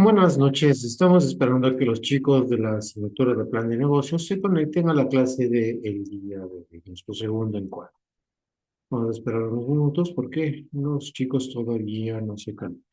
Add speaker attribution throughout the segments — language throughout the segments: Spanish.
Speaker 1: Buenas noches. Estamos esperando a que los chicos de la asignatura de plan de negocios se conecten a la clase de el día de nuestro segundo encuentro. Vamos a esperar unos minutos porque los chicos todavía no se conectan.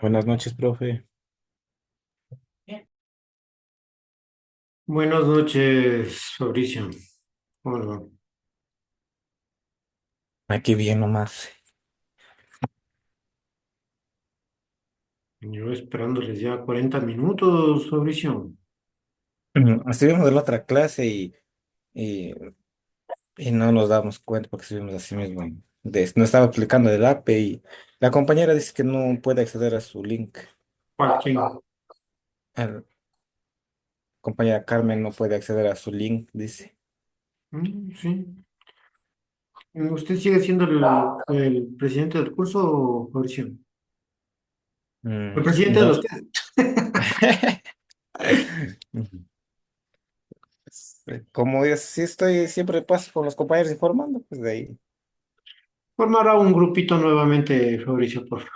Speaker 2: Buenas noches, profe.
Speaker 1: Buenas noches, Fabricio. ¿Cómo le va?
Speaker 2: Aquí bien nomás.
Speaker 1: Yo esperándoles ya 40 minutos, Fabricio.
Speaker 2: Estuvimos en la otra clase y, y no nos damos cuenta porque estuvimos así mismo. No estaba explicando el API y la compañera dice que no puede acceder a su link.
Speaker 1: ¿Quién?
Speaker 2: La compañera Carmen no puede acceder a su link, dice.
Speaker 1: Sí. ¿Usted sigue siendo el presidente del curso, Fabricio? El presidente de los
Speaker 2: No.
Speaker 1: que
Speaker 2: Como es, sí estoy, siempre paso con los compañeros informando, pues de ahí.
Speaker 1: formará un grupito nuevamente, Fabricio, por favor.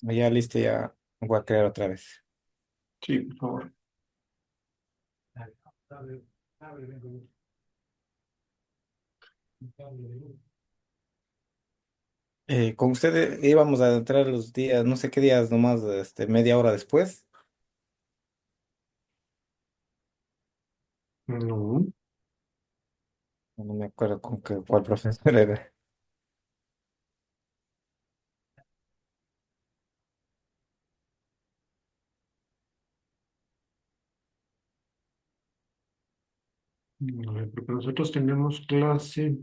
Speaker 2: Ya listo, ya voy a crear otra vez.
Speaker 1: Sí, por favor.
Speaker 2: Con ustedes íbamos a entrar los días, no sé qué días, nomás media hora después.
Speaker 1: No,
Speaker 2: No me acuerdo cuál profesor era.
Speaker 1: no, porque nosotros tenemos clase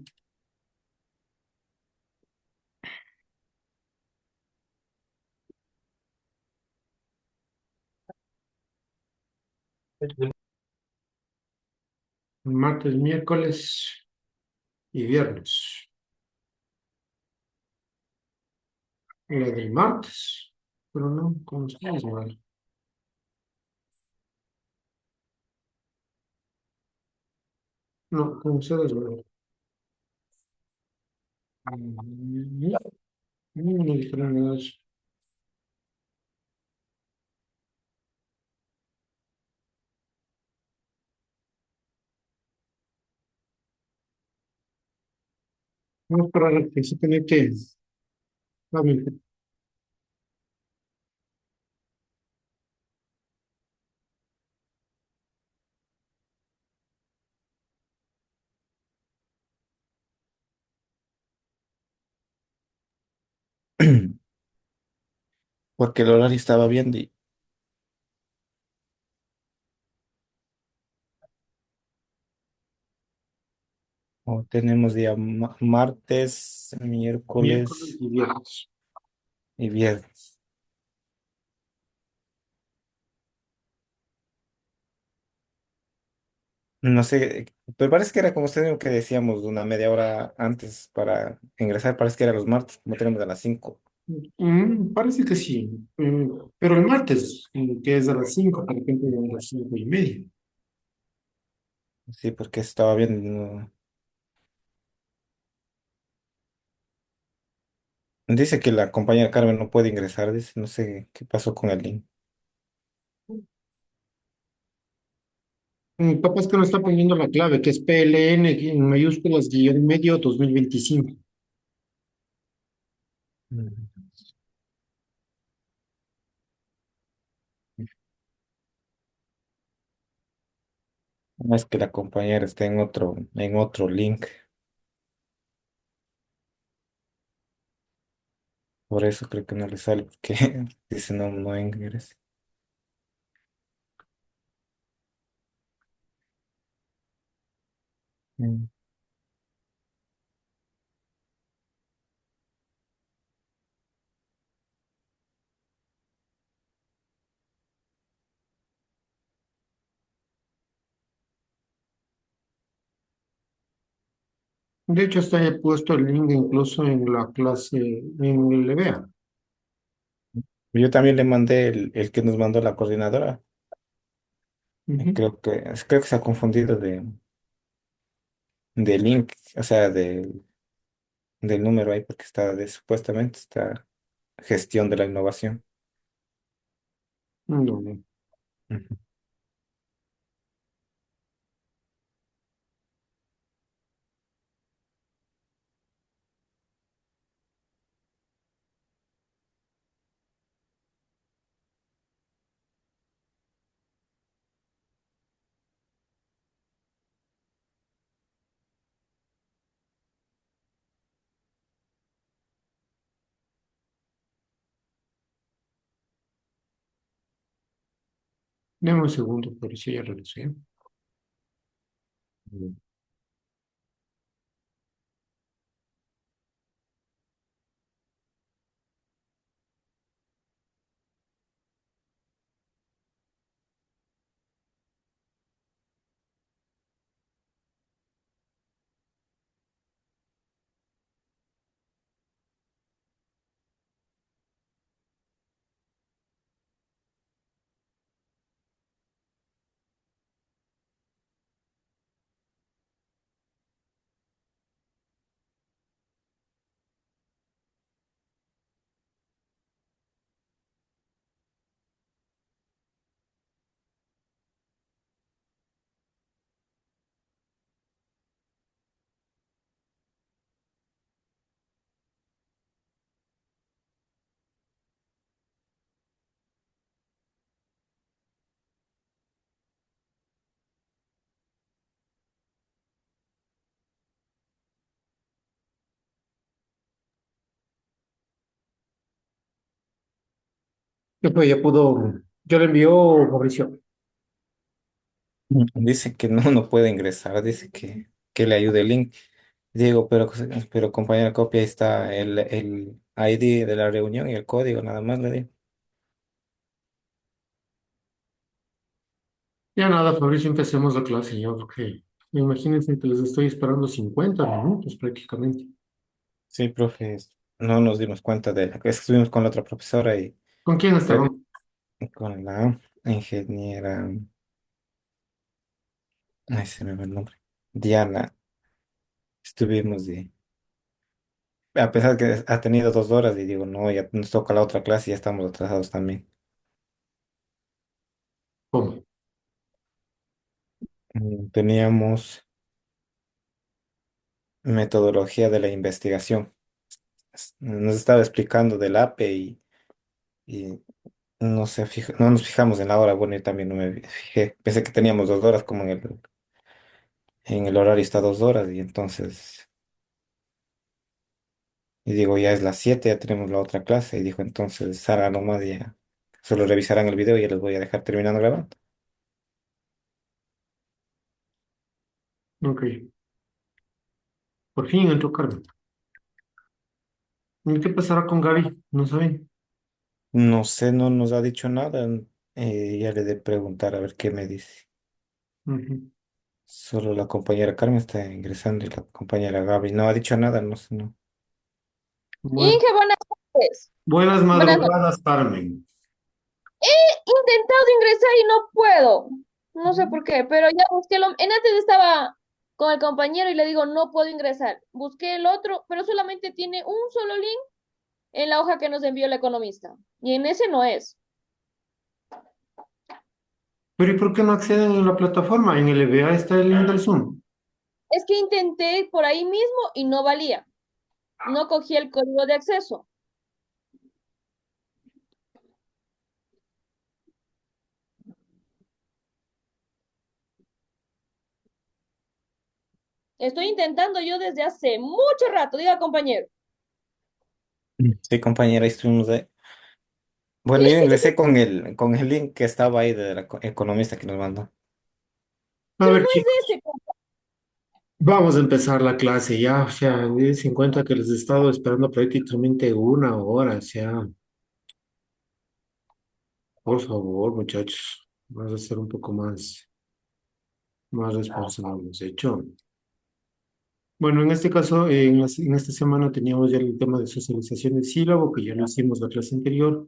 Speaker 1: martes, miércoles y viernes. La del martes, pero no, con ustedes, mal. No, con ustedes, mal. No, no dijeron nada de eso. Vamos a esperar a que se conecte. Hábil.
Speaker 2: Porque el horario estaba bien y tenemos día martes,
Speaker 1: Miércoles
Speaker 2: miércoles
Speaker 1: y viernes.
Speaker 2: y viernes. No sé, pero parece que era como usted mismo que decíamos, una media hora antes para ingresar, parece que era los martes, como tenemos a las 5.
Speaker 1: Parece que sí. Pero el martes, que es a las 5, de repente a las 5:30.
Speaker 2: Sí, porque estaba bien. Dice que la compañera Carmen no puede ingresar, dice, no sé qué pasó con el link.
Speaker 1: Capaz que no está poniendo la clave, que es PLN en mayúsculas guión medio 2025.
Speaker 2: Mm. No, es que la compañera está en otro link, por eso creo que no le sale, porque dice no, no ingresa. Mm.
Speaker 1: De hecho, está puesto el link incluso en la clase, en el EVEA.
Speaker 2: Yo también le mandé el que nos mandó la coordinadora.
Speaker 1: Ujú.
Speaker 2: Creo que se ha confundido de link, o sea, del número ahí, porque supuestamente está gestión de la innovación.
Speaker 1: No, no.
Speaker 2: Ujú.
Speaker 1: Deme un segundo, por eso ya regresé. Mm. Después ya pudo, yo le envió Mauricio.
Speaker 2: Dice que no, no puede ingresar, dice que le ayude el link. Digo, pero compañera, copia, ahí está el ID de la reunión y el código, nada más le digo.
Speaker 1: Ya nada, Fabricio, empecemos la clase ya, porque imagínense que les estoy esperando 50 minutos prácticamente.
Speaker 2: Sí, profe, no nos dimos cuenta de que estuvimos con la otra profesora y
Speaker 1: ¿Con quién
Speaker 2: pre-
Speaker 1: estaban?
Speaker 2: con la ingeniera, ay, se me va el nombre, Diana, estuvimos a pesar que ha tenido 2 horas y digo, no, ya nos toca la otra clase y ya estamos atrasados también.
Speaker 1: ¿Cómo?
Speaker 2: Teníamos metodología de la investigación. Nos estaba explicando del APE y no nos fijamos en la hora. Bueno, yo también no me fijé. Pensé que teníamos 2 horas, como en el horario está 2 horas, y entonces, y digo, ya es las 7, ya tenemos la otra clase. Y dijo, entonces, Sara, nomás ya, solo revisarán el video y ya les voy a dejar terminando grabando.
Speaker 1: Ok, por fin entró Carmen. ¿Y qué pasará con Gaby? No saben.
Speaker 2: No sé, no nos ha dicho nada. Ya le de preguntar a ver qué me dice.
Speaker 1: Ujú.
Speaker 2: Solo la compañera Carmen está ingresando y la compañera Gaby no ha dicho nada, no sé, no.
Speaker 1: Bueno,
Speaker 3: Inge, buenas tardes.
Speaker 1: buenas
Speaker 3: Buenas noches.
Speaker 1: madrugadas, Carmen.
Speaker 3: He intentado ingresar y no puedo. No sé por qué, pero ya busqué en antes estaba con el compañero y le digo, no puedo ingresar. Busqué el otro, pero solamente tiene un solo link en la hoja que nos envió el economista. Y en ese no es.
Speaker 1: Pero ¿y por qué no acceden en la plataforma? En el EBA está el link del Zoom.
Speaker 3: Es que intenté por ahí mismo y no valía. No cogí el código de acceso. Estoy intentando yo desde hace mucho rato, diga compañero.
Speaker 2: Sí, compañera, ahí estuvimos de... Bueno, yo ingresé con el link que estaba ahí de la economista que nos mandó.
Speaker 1: A
Speaker 3: Pero
Speaker 1: ver,
Speaker 3: no es
Speaker 1: chicos,
Speaker 3: ese.
Speaker 1: vamos a empezar la clase ya. O sea, dense en cuenta que les he estado esperando prácticamente una hora. O sea, por favor, muchachos, vamos a ser un poco más responsables. De hecho, bueno, en este caso, en esta semana teníamos ya el tema de socialización del sílabo, que ya lo hicimos la clase anterior.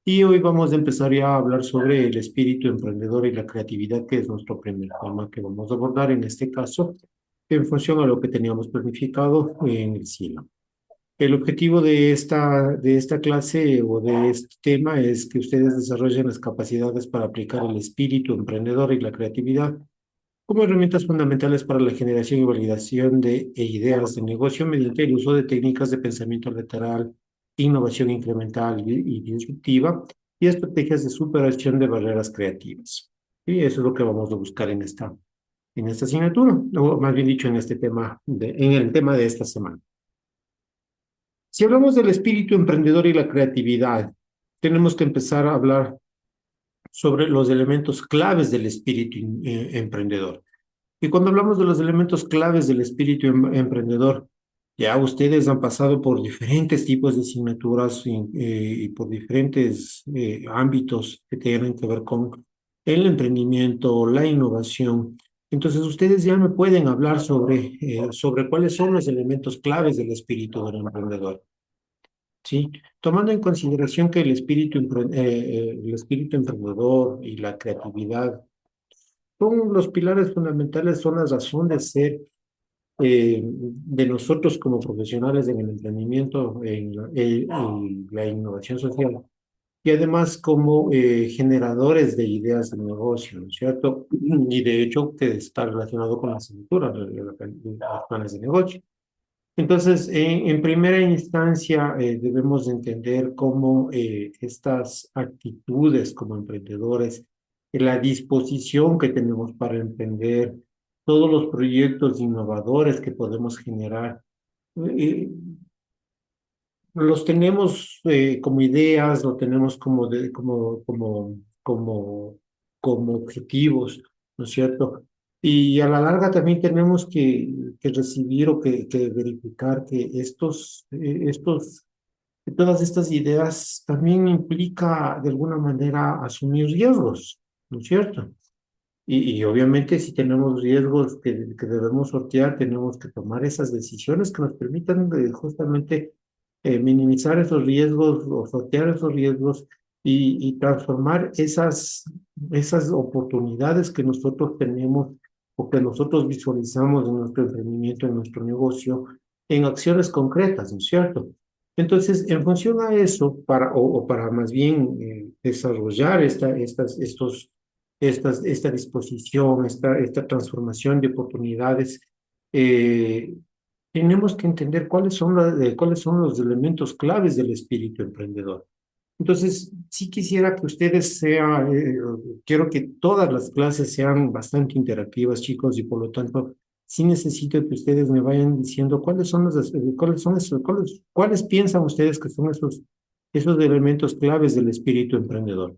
Speaker 1: Y hoy vamos a empezar ya a hablar sobre el espíritu emprendedor y la creatividad, que es nuestro primer tema que vamos a abordar en este caso, en función a lo que teníamos planificado en el SILA. El objetivo de esta clase o de este tema es que ustedes desarrollen las capacidades para aplicar el espíritu emprendedor y la creatividad como herramientas fundamentales para la generación y validación de ideas de negocio mediante el uso de técnicas de pensamiento lateral, innovación incremental y disruptiva y estrategias de superación de barreras creativas. Y eso es lo que vamos a buscar en esta asignatura, o más bien dicho, en el tema de esta semana. Si hablamos del espíritu emprendedor y la creatividad, tenemos que empezar a hablar sobre los elementos claves del espíritu emprendedor. Y cuando hablamos de los elementos claves del espíritu emprendedor, ya ustedes han pasado por diferentes tipos de asignaturas y por diferentes ámbitos que tienen que ver con el emprendimiento, la innovación. Entonces, ustedes ya me pueden hablar sobre cuáles son los elementos claves del espíritu del emprendedor. Sí, tomando en consideración que el espíritu emprendedor y la creatividad son los pilares fundamentales, son la razón de ser de nosotros como profesionales en el emprendimiento, en la innovación social y además como generadores de ideas de negocio, ¿no es cierto? Y de hecho que está relacionado con la estructura de los planes de negocio. Entonces, en primera instancia, debemos de entender cómo estas actitudes como emprendedores, la disposición que tenemos para emprender, todos los proyectos innovadores que podemos generar, eh, los tenemos como ideas, lo tenemos como objetivos, ¿no es cierto? Y a la larga también tenemos que recibir o que verificar que todas estas ideas también implica de alguna manera asumir riesgos, ¿no es cierto? Y obviamente si tenemos riesgos que debemos sortear, tenemos que tomar esas decisiones que nos permitan justamente minimizar esos riesgos o sortear esos riesgos y transformar esas oportunidades que nosotros tenemos o que nosotros visualizamos en nuestro emprendimiento, en nuestro negocio, en acciones concretas, ¿no es cierto? Entonces, en función a eso, o para más bien desarrollar esta disposición, esta transformación de oportunidades, eh, tenemos que entender cuáles son los elementos claves del espíritu emprendedor. Entonces, sí quisiera que quiero que todas las clases sean bastante interactivas, chicos, y por lo tanto, sí necesito que ustedes me vayan diciendo cuáles piensan ustedes que son esos elementos claves del espíritu emprendedor.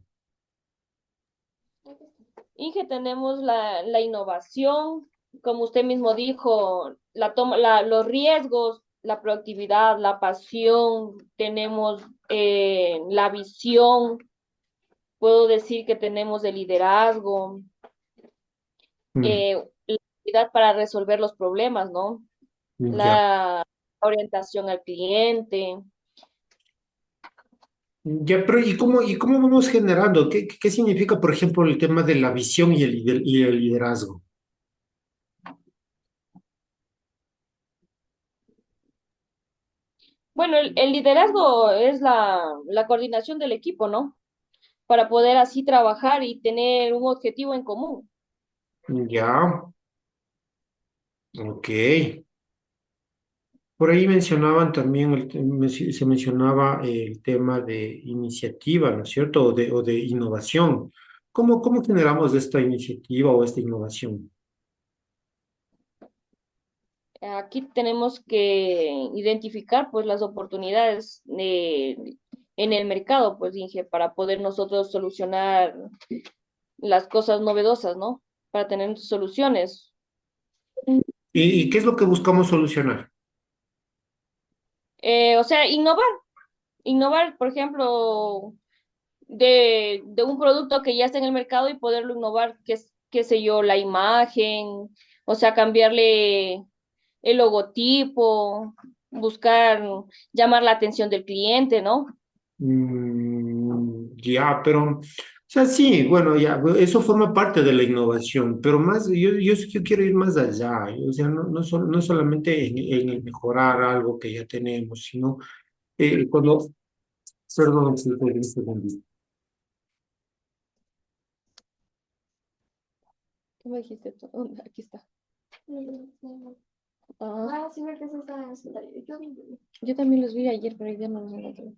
Speaker 3: Inge, tenemos la innovación, como usted mismo dijo, los riesgos, la proactividad, la pasión, tenemos la visión, puedo decir que tenemos el liderazgo,
Speaker 1: Mm,
Speaker 3: la habilidad para resolver los problemas, ¿no?
Speaker 1: ya.
Speaker 3: La orientación al cliente.
Speaker 1: Ya, pero ¿y cómo vamos generando? ¿Qué significa, por ejemplo, el tema de la visión y el liderazgo?
Speaker 3: Bueno, el liderazgo es la coordinación del equipo, ¿no? Para poder así trabajar y tener un objetivo en común.
Speaker 1: Ya, ok. Por ahí mencionaban también, se mencionaba el tema de iniciativa, ¿no es cierto? O de innovación. ¿Cómo generamos esta iniciativa o esta innovación?
Speaker 3: Aquí tenemos que identificar pues las oportunidades en el mercado, pues Inge, para poder nosotros solucionar las cosas novedosas, ¿no? Para tener soluciones.
Speaker 1: ¿Y qué es lo que buscamos solucionar?
Speaker 3: O sea, innovar, por ejemplo, de un producto que ya está en el mercado y poderlo innovar, qué sé yo, la imagen, o sea, cambiarle el logotipo, buscar llamar la atención del cliente, ¿no?
Speaker 1: Ya, pero, o sea, sí, bueno, ya, eso forma parte de la innovación, pero más, yo quiero ir más allá, o sea, no solamente en el mejorar algo que ya tenemos, sino perdón, sí, un segundito.
Speaker 3: ¿Qué me dijiste tú? ¿Dónde? Aquí está. Ah, sí, porque eso estaba en el celular. Yo también los vi ayer, pero ya no los encontré.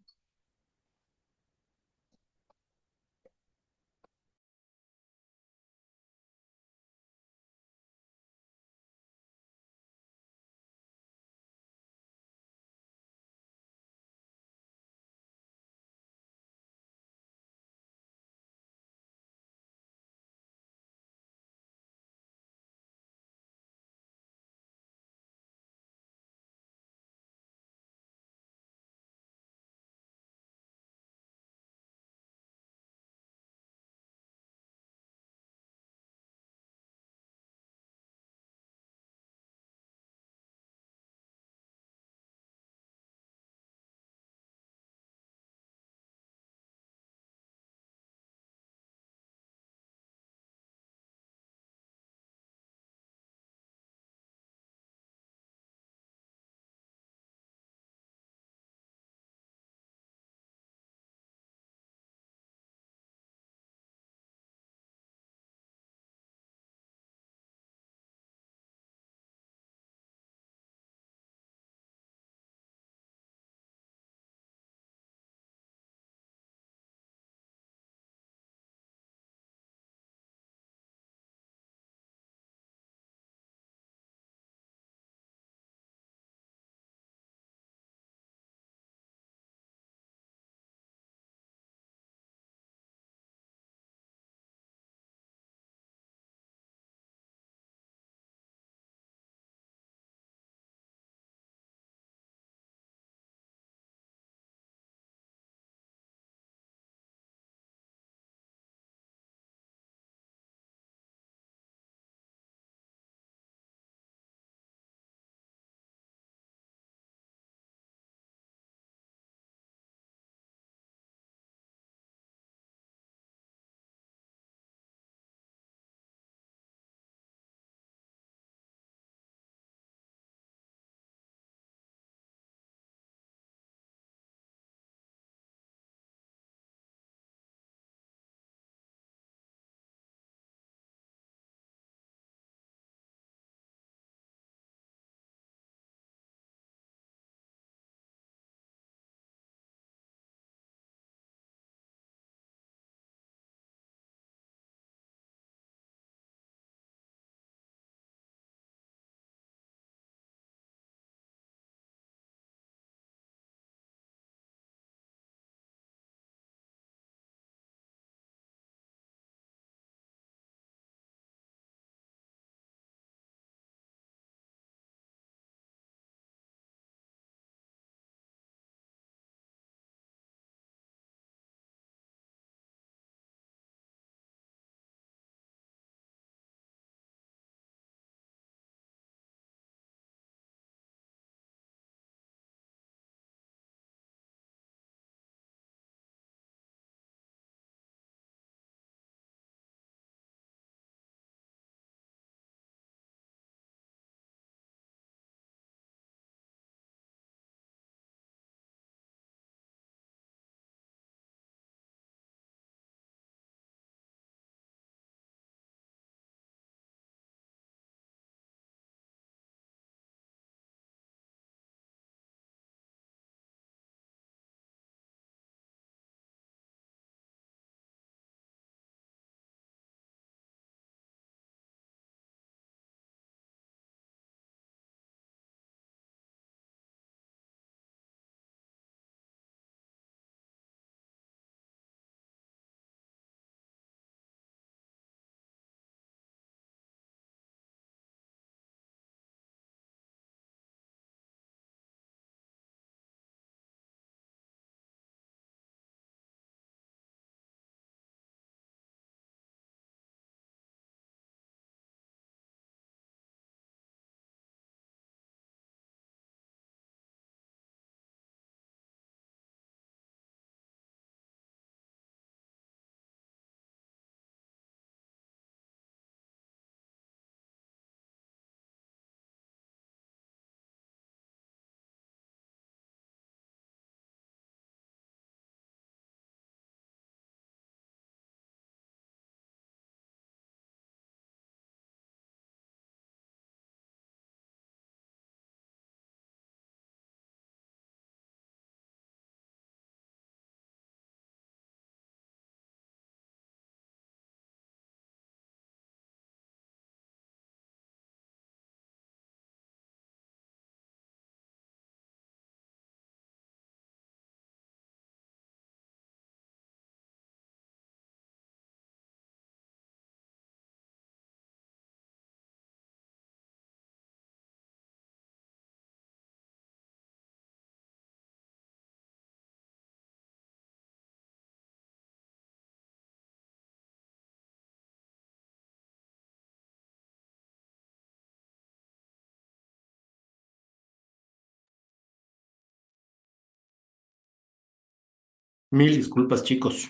Speaker 1: Mil disculpas, chicos.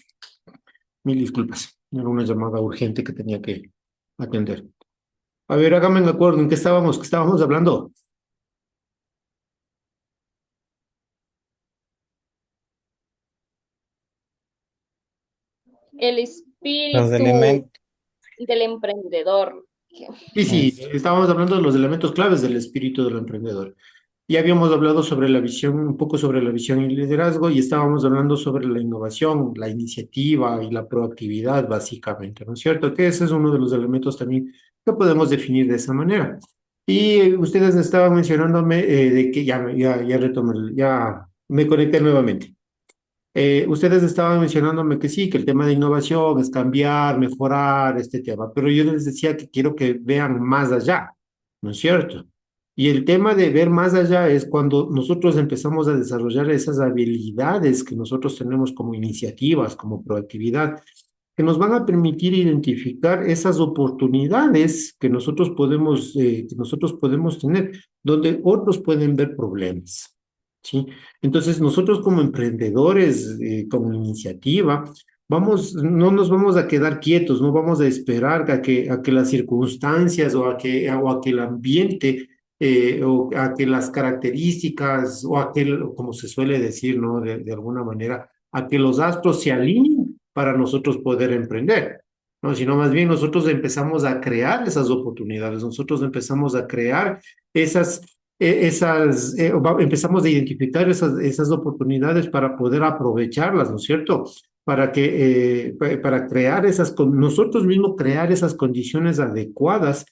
Speaker 1: Mil disculpas. Era una llamada urgente que tenía que atender. A ver, hágame un acuerdo. ¿En qué estábamos? ¿Qué estábamos hablando?
Speaker 3: El
Speaker 2: Los
Speaker 3: espíritu
Speaker 2: elementos,
Speaker 3: del emprendedor.
Speaker 1: Sí, sí, estábamos hablando de los elementos claves del espíritu del emprendedor. Ya habíamos hablado sobre la visión, un poco sobre la visión y liderazgo, y estábamos hablando sobre la innovación, la iniciativa y la proactividad, básicamente, ¿no es cierto? Que ese es uno de los elementos también que podemos definir de esa manera. Y ustedes estaban mencionándome de que ya retomé, ya me conecté nuevamente. Ustedes estaban mencionándome que sí, que el tema de innovación es cambiar, mejorar este tema, pero yo les decía que quiero que vean más allá, ¿no es cierto? Y el tema de ver más allá es cuando nosotros empezamos a desarrollar esas habilidades que nosotros tenemos como iniciativas, como proactividad, que nos van a permitir identificar esas oportunidades que nosotros podemos tener, donde otros pueden ver problemas. ¿Sí? Entonces, nosotros como emprendedores, como iniciativa, no nos vamos a quedar quietos, no vamos a esperar a que las circunstancias o a que el ambiente o a que las características o a que, como se suele decir, ¿no? De alguna manera, a que los astros se alineen para nosotros poder emprender. ¿No? Sino más bien nosotros empezamos a crear esas oportunidades, nosotros empezamos a crear esas empezamos a identificar esas oportunidades para poder aprovecharlas, ¿no es cierto? Para crear nosotros mismos crear esas condiciones adecuadas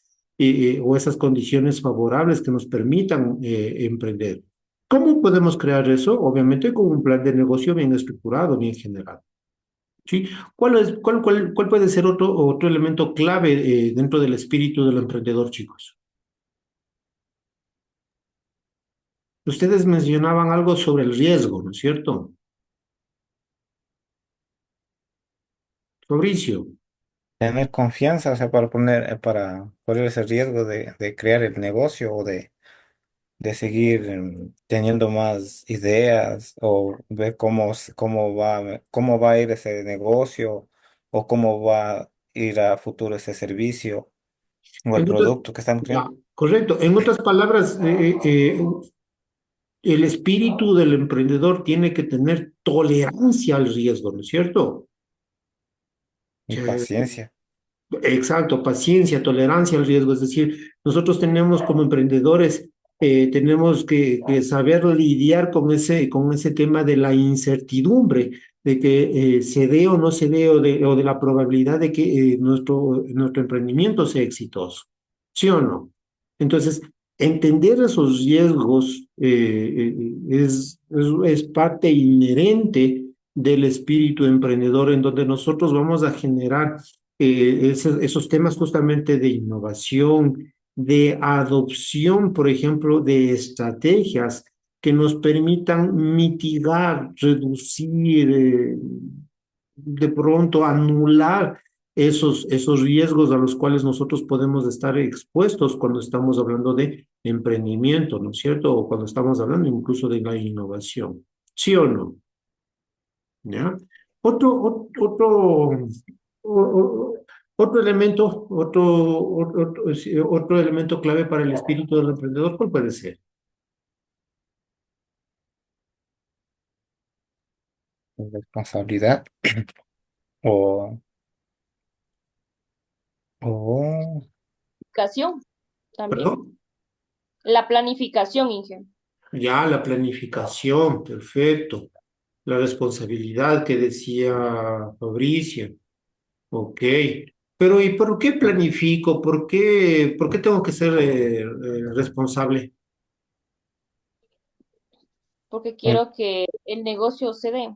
Speaker 1: o esas condiciones favorables que nos permitan emprender. ¿Cómo podemos crear eso? Obviamente con un plan de negocio bien estructurado, bien generado. ¿Sí? ¿Cuál puede ser otro elemento clave dentro del espíritu del emprendedor, chicos? Ustedes mencionaban algo sobre el riesgo, ¿no es cierto? Fabricio,
Speaker 2: tener confianza, o sea, para poner, para correr ese riesgo de crear el negocio o de seguir teniendo más ideas o ver cómo va a ir ese negocio o cómo va a ir a futuro ese servicio o el
Speaker 1: en otras,
Speaker 2: producto que estamos
Speaker 1: ya,
Speaker 2: creando.
Speaker 1: correcto. En otras palabras, el espíritu del emprendedor tiene que tener tolerancia al riesgo, ¿no es cierto?
Speaker 2: Y
Speaker 1: Eh,
Speaker 2: paciencia.
Speaker 1: Exacto, paciencia, tolerancia al riesgo. Es decir, nosotros tenemos como emprendedores, tenemos que saber lidiar con ese tema de la incertidumbre, de que se dé o no se dé, o de la probabilidad de que nuestro emprendimiento sea exitoso. ¿Sí o no? Entonces, entender esos riesgos es parte inherente del espíritu emprendedor, en donde nosotros vamos a generar esos temas justamente de innovación, de adopción, por ejemplo, de estrategias que nos permitan mitigar, reducir, de pronto anular esos riesgos a los cuales nosotros podemos estar expuestos cuando estamos hablando de emprendimiento, ¿no es cierto? O cuando estamos hablando incluso de la innovación. ¿Sí o no? ¿Ya? Otro, o- otro elemento, sí, otro elemento clave para el espíritu del emprendedor, ¿cuál puede ser?
Speaker 2: Responsabilidad o, o
Speaker 3: Planificación también.
Speaker 1: ¿Perdón?
Speaker 3: La planificación, Inge.
Speaker 1: Ya, la planificación, perfecto. La responsabilidad que decía Fabricio, ok. Pero ¿y por qué planifico? Por qué tengo que ser responsable?
Speaker 3: Porque quiero que el negocio se dé,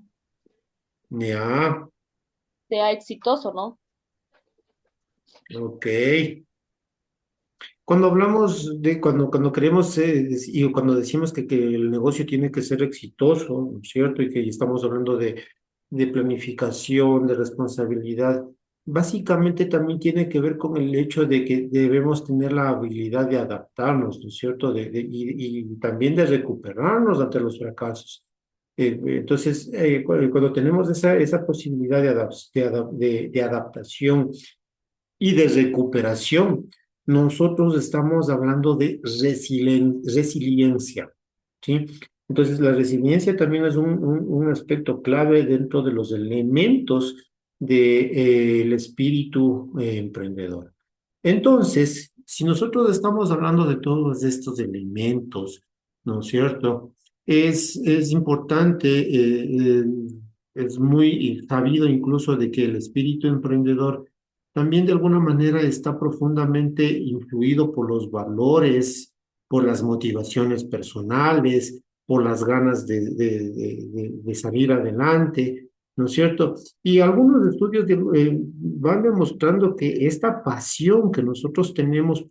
Speaker 1: Ya,
Speaker 3: sea exitoso, ¿no?
Speaker 1: ok. Cuando hablamos cuando queremos, y cuando decimos que el negocio tiene que ser exitoso, ¿no es cierto? Y que estamos hablando de planificación, de responsabilidad, básicamente también tiene que ver con el hecho de que debemos tener la habilidad de adaptarnos, ¿no es cierto? Y también de recuperarnos ante los fracasos. Entonces, cuando tenemos esa posibilidad de adaptación y de recuperación, nosotros estamos hablando de resiliencia, ¿sí? Entonces, la resiliencia también es un aspecto clave dentro de los elementos del espíritu emprendedor. Entonces, si nosotros estamos hablando de todos estos elementos, ¿no es cierto? Es importante, es muy sabido incluso de que el espíritu emprendedor también de alguna manera está profundamente influido por los valores, por las motivaciones personales, por las ganas de salir adelante, ¿no es cierto? Y algunos estudios van demostrando que esta pasión que nosotros tenemos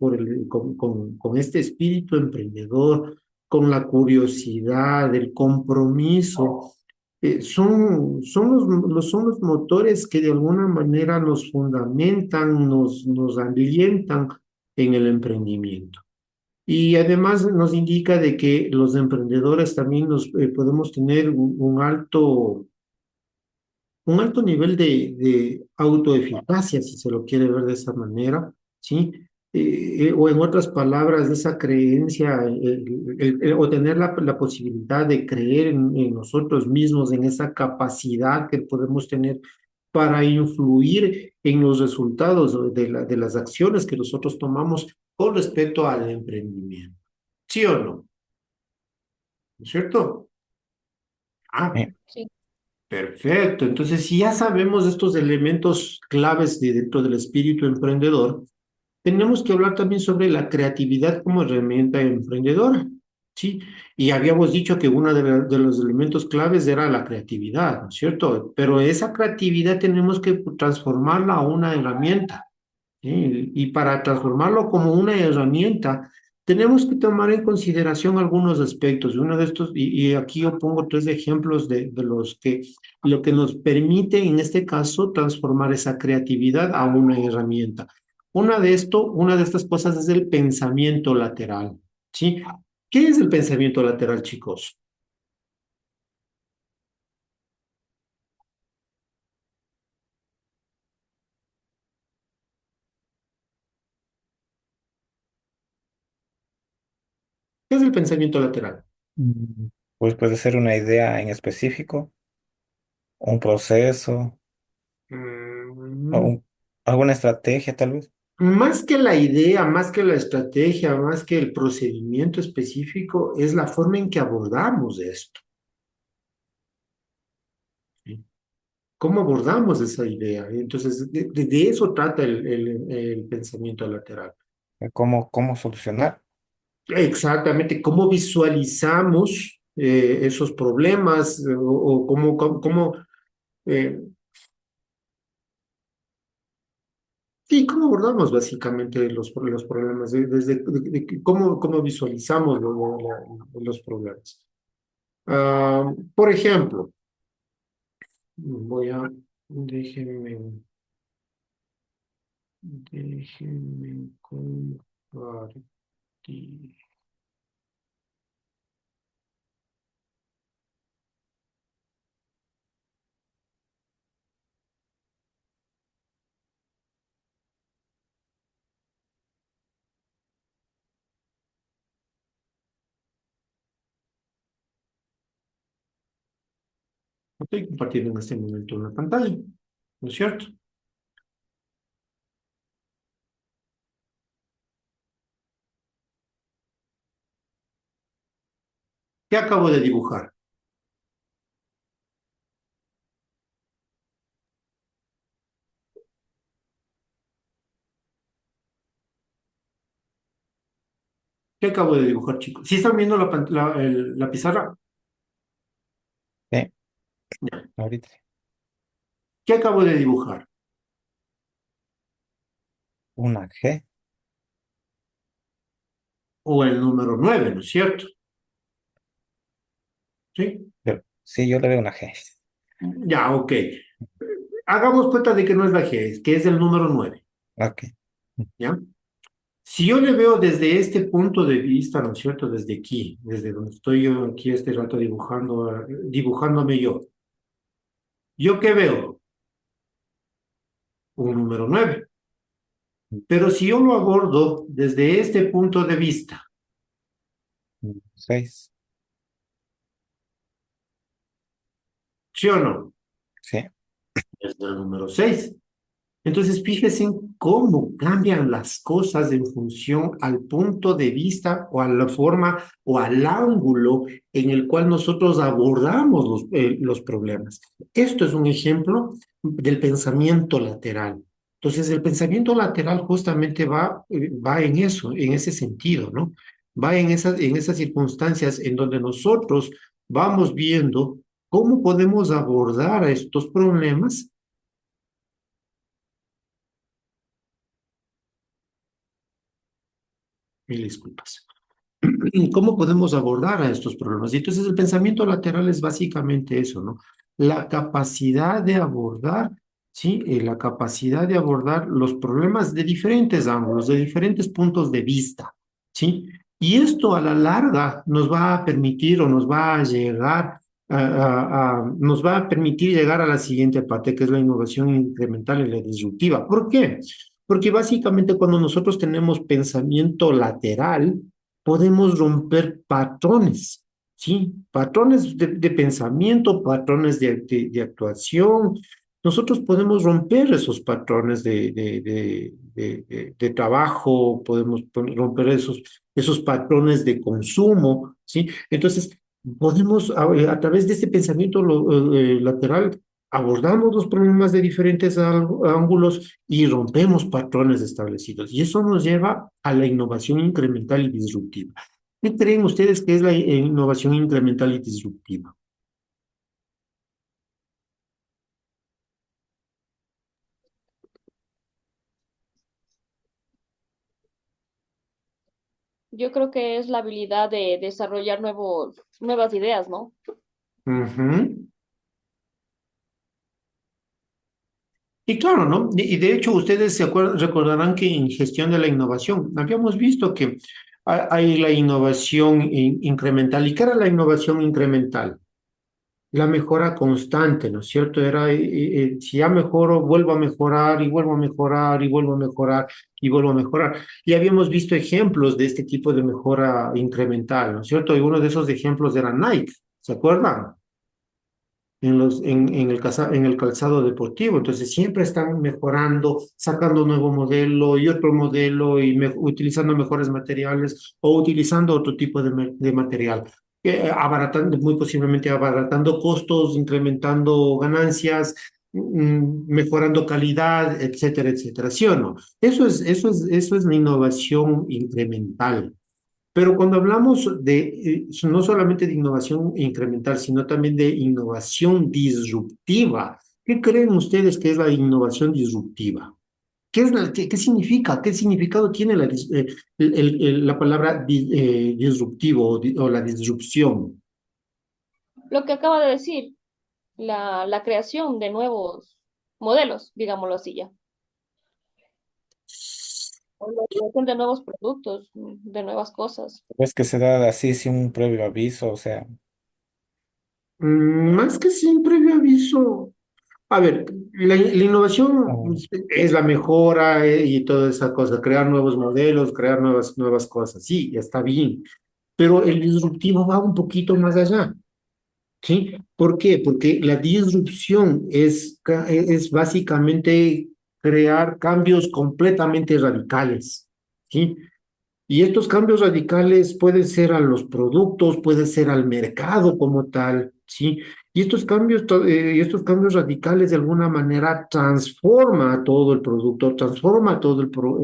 Speaker 1: con este espíritu emprendedor, con la curiosidad, el compromiso, son los motores que de alguna manera nos fundamentan, nos alientan en el emprendimiento. Y además nos indica de que los emprendedores también podemos tener un alto nivel de autoeficacia, si se lo quiere ver de esa manera, ¿sí? O en otras palabras, esa creencia, o tener la posibilidad de creer en nosotros mismos, en esa capacidad que podemos tener para influir en los resultados de las acciones que nosotros tomamos con respecto al emprendimiento. ¿Sí o no? ¿No es cierto? Ah,
Speaker 2: Eh,
Speaker 3: Sí.
Speaker 1: perfecto. Entonces, si ya sabemos estos elementos claves dentro del espíritu emprendedor, tenemos que hablar también sobre la creatividad como herramienta emprendedora, ¿sí? Y habíamos dicho que uno de los elementos claves era la creatividad, ¿no es cierto? Pero esa creatividad tenemos que transformarla a una herramienta. ¿Sí? Y para transformarlo como una herramienta, tenemos que tomar en consideración algunos aspectos. Uno de estos, y aquí yo pongo tres ejemplos de los que, lo que nos permite, en este caso, transformar esa creatividad a una herramienta. Una de estas cosas es el pensamiento lateral, ¿sí? ¿Qué es el pensamiento lateral, chicos? ¿Qué es el pensamiento lateral?
Speaker 2: Pues puede ser una idea en específico, un proceso, o
Speaker 1: Mm,
Speaker 2: alguna estrategia tal vez.
Speaker 1: Más que la idea, más que la estrategia, más que el procedimiento específico, es la forma en que abordamos esto, ¿sí? ¿Cómo abordamos esa idea? Entonces, de eso trata el pensamiento lateral.
Speaker 2: ¿Cómo solucionar?
Speaker 1: Exactamente, cómo visualizamos esos problemas o eh, sí, cómo abordamos básicamente los problemas, cómo visualizamos los problemas. Por ejemplo, voy a, déjenme, déjenme compartir. Estoy compartiendo en este momento una pantalla, ¿no es cierto? ¿Qué acabo de dibujar? ¿Qué acabo de dibujar, chicos? ¿Sí están viendo la pizarra?
Speaker 2: Sí,
Speaker 1: Ya.
Speaker 2: ahorita sí.
Speaker 1: ¿Qué acabo de dibujar?
Speaker 2: Una G,
Speaker 1: O el número 9, ¿no es cierto? ¿Sí?
Speaker 2: sí, yo le veo una G.
Speaker 1: Ya, ok. Hagamos cuenta de que no es la G, que es el número 9,
Speaker 2: Ok.
Speaker 1: ¿ya? Si yo le veo desde este punto de vista, ¿no es cierto? Desde aquí, desde donde estoy yo aquí este rato dibujando, dibujándome yo. ¿Yo qué veo? Un número 9. Pero si yo lo abordo desde este punto de vista,
Speaker 2: 6.
Speaker 1: ¿sí o no?
Speaker 2: Sí.
Speaker 1: Es el número 6. Entonces, fíjense en cómo cambian las cosas en función al punto de vista o a la forma o al ángulo en el cual nosotros abordamos los problemas. Esto es un ejemplo del pensamiento lateral. Entonces, el pensamiento lateral justamente va en eso, en ese sentido, ¿no? Va en esas circunstancias en donde nosotros vamos viendo cómo podemos abordar a estos problemas. Mil disculpas. ¿Cómo podemos abordar a estos problemas? Y entonces el pensamiento lateral es básicamente eso, ¿no? La capacidad de abordar, ¿sí? La capacidad de abordar los problemas de diferentes ángulos, de diferentes puntos de vista, ¿sí? Y esto a la larga nos va a permitir o nos va a llegar nos va a permitir llegar a la siguiente parte, que es la innovación incremental y la disruptiva. ¿Por qué? Porque básicamente cuando nosotros tenemos pensamiento lateral, podemos romper patrones, ¿sí? Patrones de pensamiento, patrones de actuación. Nosotros podemos romper esos patrones de trabajo, podemos romper esos patrones de consumo, ¿sí? Entonces, podemos, a través de este pensamiento lateral, abordamos los problemas de diferentes ángulos y rompemos patrones establecidos. Y eso nos lleva a la innovación incremental y disruptiva. ¿Qué creen ustedes que es la innovación incremental y disruptiva?
Speaker 3: Yo creo que es la habilidad de desarrollar nuevas ideas, ¿no?
Speaker 1: Ujú. Y claro, ¿no? Y de hecho, ustedes recordarán que en gestión de la innovación habíamos visto que hay la innovación incremental. ¿Y qué era la innovación incremental? La mejora constante, ¿no es cierto? Era, si ya mejoro, vuelvo a mejorar y vuelvo a mejorar y vuelvo a mejorar y vuelvo a mejorar. Y habíamos visto ejemplos de este tipo de mejora incremental, ¿no es cierto? Y uno de esos ejemplos era Nike, ¿se acuerdan? En el calzado deportivo. Entonces siempre están mejorando, sacando un nuevo modelo y otro modelo y utilizando mejores materiales o utilizando otro tipo de material. Abaratando, muy posiblemente abaratando costos, incrementando ganancias, mejorando calidad, etcétera, etcétera. ¿Sí o no? Eso es la innovación incremental. Pero cuando hablamos no solamente de innovación incremental, sino también de innovación disruptiva, ¿qué creen ustedes que es la innovación disruptiva? ¿Qué significa? ¿Qué significado tiene la palabra disruptivo o la disrupción?
Speaker 3: Lo que acaba de decir, la creación de nuevos modelos, digámoslo así ya. O la creación de nuevos productos, de nuevas cosas.
Speaker 2: ¿Ves que se da así sin un previo aviso? O sea,
Speaker 1: Más que sin previo aviso. A ver, la innovación
Speaker 2: oh,
Speaker 1: es la mejora y toda esa cosa, crear nuevos modelos, crear nuevas cosas, sí, está bien, pero el disruptivo va un poquito más allá, ¿sí? ¿Por qué? Porque la disrupción es básicamente crear cambios completamente radicales, ¿sí? Y estos cambios radicales pueden ser a los productos, puede ser al mercado como tal, ¿sí? Y estos cambios radicales de alguna manera transforma a todo el producto, transforma todo todo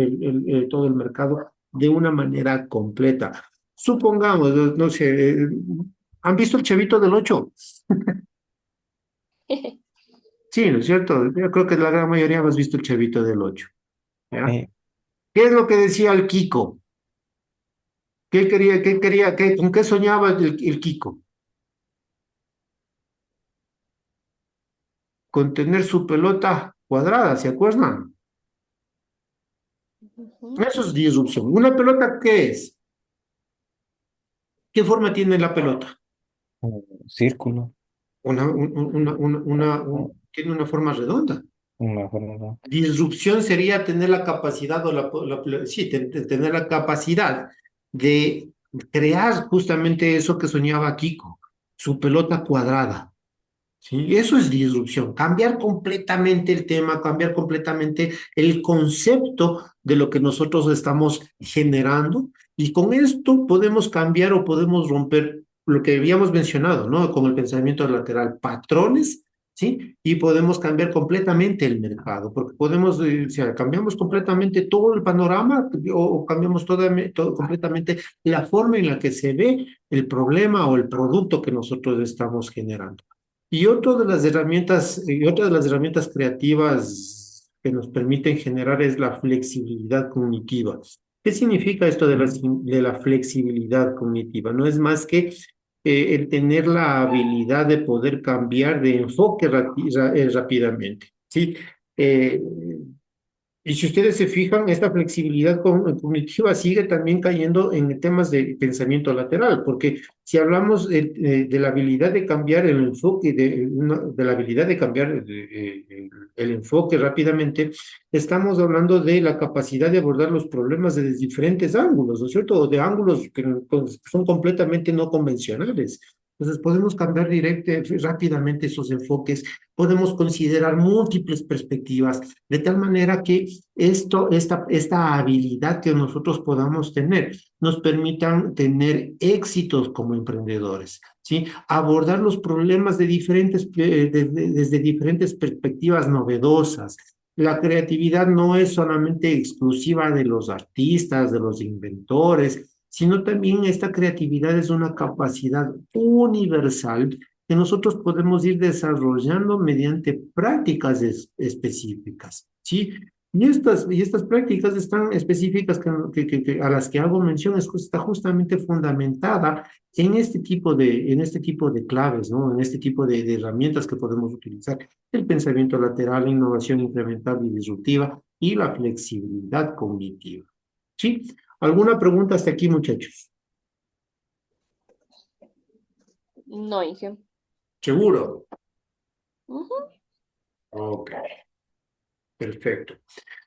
Speaker 1: el mercado de una manera completa. Supongamos, no sé, ¿han visto el Chevito del Ocho? Sí, ¿no es cierto? Yo creo que la gran mayoría hemos visto el Chevito del Ocho, ¿ya?
Speaker 2: eh,
Speaker 1: ¿Qué es lo que decía el Kiko? ¿Con qué soñaba el Kiko? Con tener su pelota cuadrada, ¿se acuerdan?
Speaker 3: Ujú.
Speaker 1: Eso es disrupción. ¿Una pelota qué es? ¿Qué forma tiene la pelota?
Speaker 2: Un círculo,
Speaker 1: Tiene una forma redonda.
Speaker 2: una forma,
Speaker 1: Disrupción sería tener la capacidad o sí, tener la capacidad de crear justamente eso que soñaba Kiko, su pelota cuadrada. ¿Sí? Eso es disrupción, cambiar completamente el tema, cambiar completamente el concepto de lo que nosotros estamos generando y con esto podemos cambiar o podemos romper lo que habíamos mencionado, ¿no? Con el pensamiento lateral, patrones, ¿sí? Y podemos cambiar completamente el mercado, porque podemos, o sea, cambiamos completamente todo el panorama o cambiamos completamente la forma en la que se ve el problema o el producto que nosotros estamos generando. Y otra de las herramientas creativas que nos permiten generar es la flexibilidad cognitiva. ¿Qué significa esto de la flexibilidad cognitiva? No es más que el tener la habilidad de poder cambiar de enfoque rápidamente. ¿Sí? Eh, y si ustedes se fijan, esta flexibilidad cognitiva sigue también cayendo en temas de pensamiento lateral, porque si hablamos de la habilidad de cambiar el enfoque, de la habilidad de cambiar el enfoque rápidamente, estamos hablando de la capacidad de abordar los problemas desde diferentes ángulos, ¿no es cierto? O de ángulos que son completamente no convencionales. Entonces podemos cambiar rápidamente esos enfoques, podemos considerar múltiples perspectivas, de tal manera que esta habilidad que nosotros podamos tener nos permitan tener éxitos como emprendedores, ¿sí? Abordar los problemas desde diferentes perspectivas novedosas. La creatividad no es solamente exclusiva de los artistas, de los inventores, sino también esta creatividad es una capacidad universal que nosotros podemos ir desarrollando mediante prácticas específicas, ¿sí? Y estas prácticas están específicas a las que hago mención está justamente fundamentada en este tipo de claves, ¿no? En este tipo de herramientas que podemos utilizar. El pensamiento lateral, la innovación incremental y disruptiva y la flexibilidad cognitiva. ¿Sí? ¿Alguna pregunta hasta aquí, muchachos?
Speaker 3: No, Inge.
Speaker 1: ¿Seguro?
Speaker 3: Ujú.
Speaker 1: Ok, perfecto.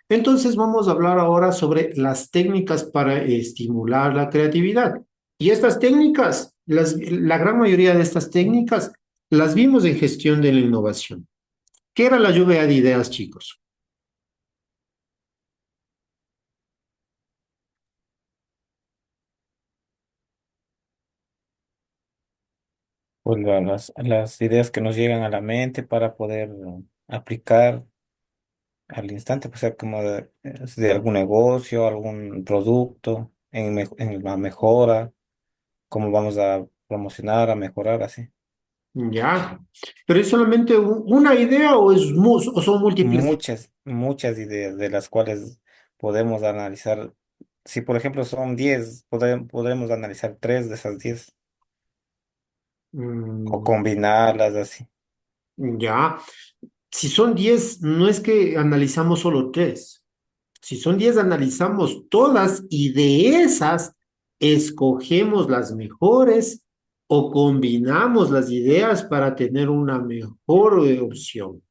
Speaker 1: Entonces vamos a hablar ahora sobre las técnicas para estimular la creatividad. Y estas técnicas, la gran mayoría de estas técnicas, las vimos en gestión de la innovación. ¿Qué era la lluvia de ideas, chicos?
Speaker 2: pues las ideas que nos llegan a la mente para poder aplicar al instante, pues sea como de algún negocio, algún producto, en la mejora, cómo vamos a promocionar, a mejorar, así.
Speaker 1: Ya. ¿Pero es solamente una idea o son múltiples?
Speaker 2: Muchas ideas de las cuales podemos analizar. Si por ejemplo son 10 podremos analizar 3 de esas 10 o
Speaker 1: Mm,
Speaker 2: combinarlas así.
Speaker 1: ya. Si son 10, no es que analizamos solo tres. Si son 10, analizamos todas y de esas escogemos las mejores o combinamos las ideas para tener una mejor opción.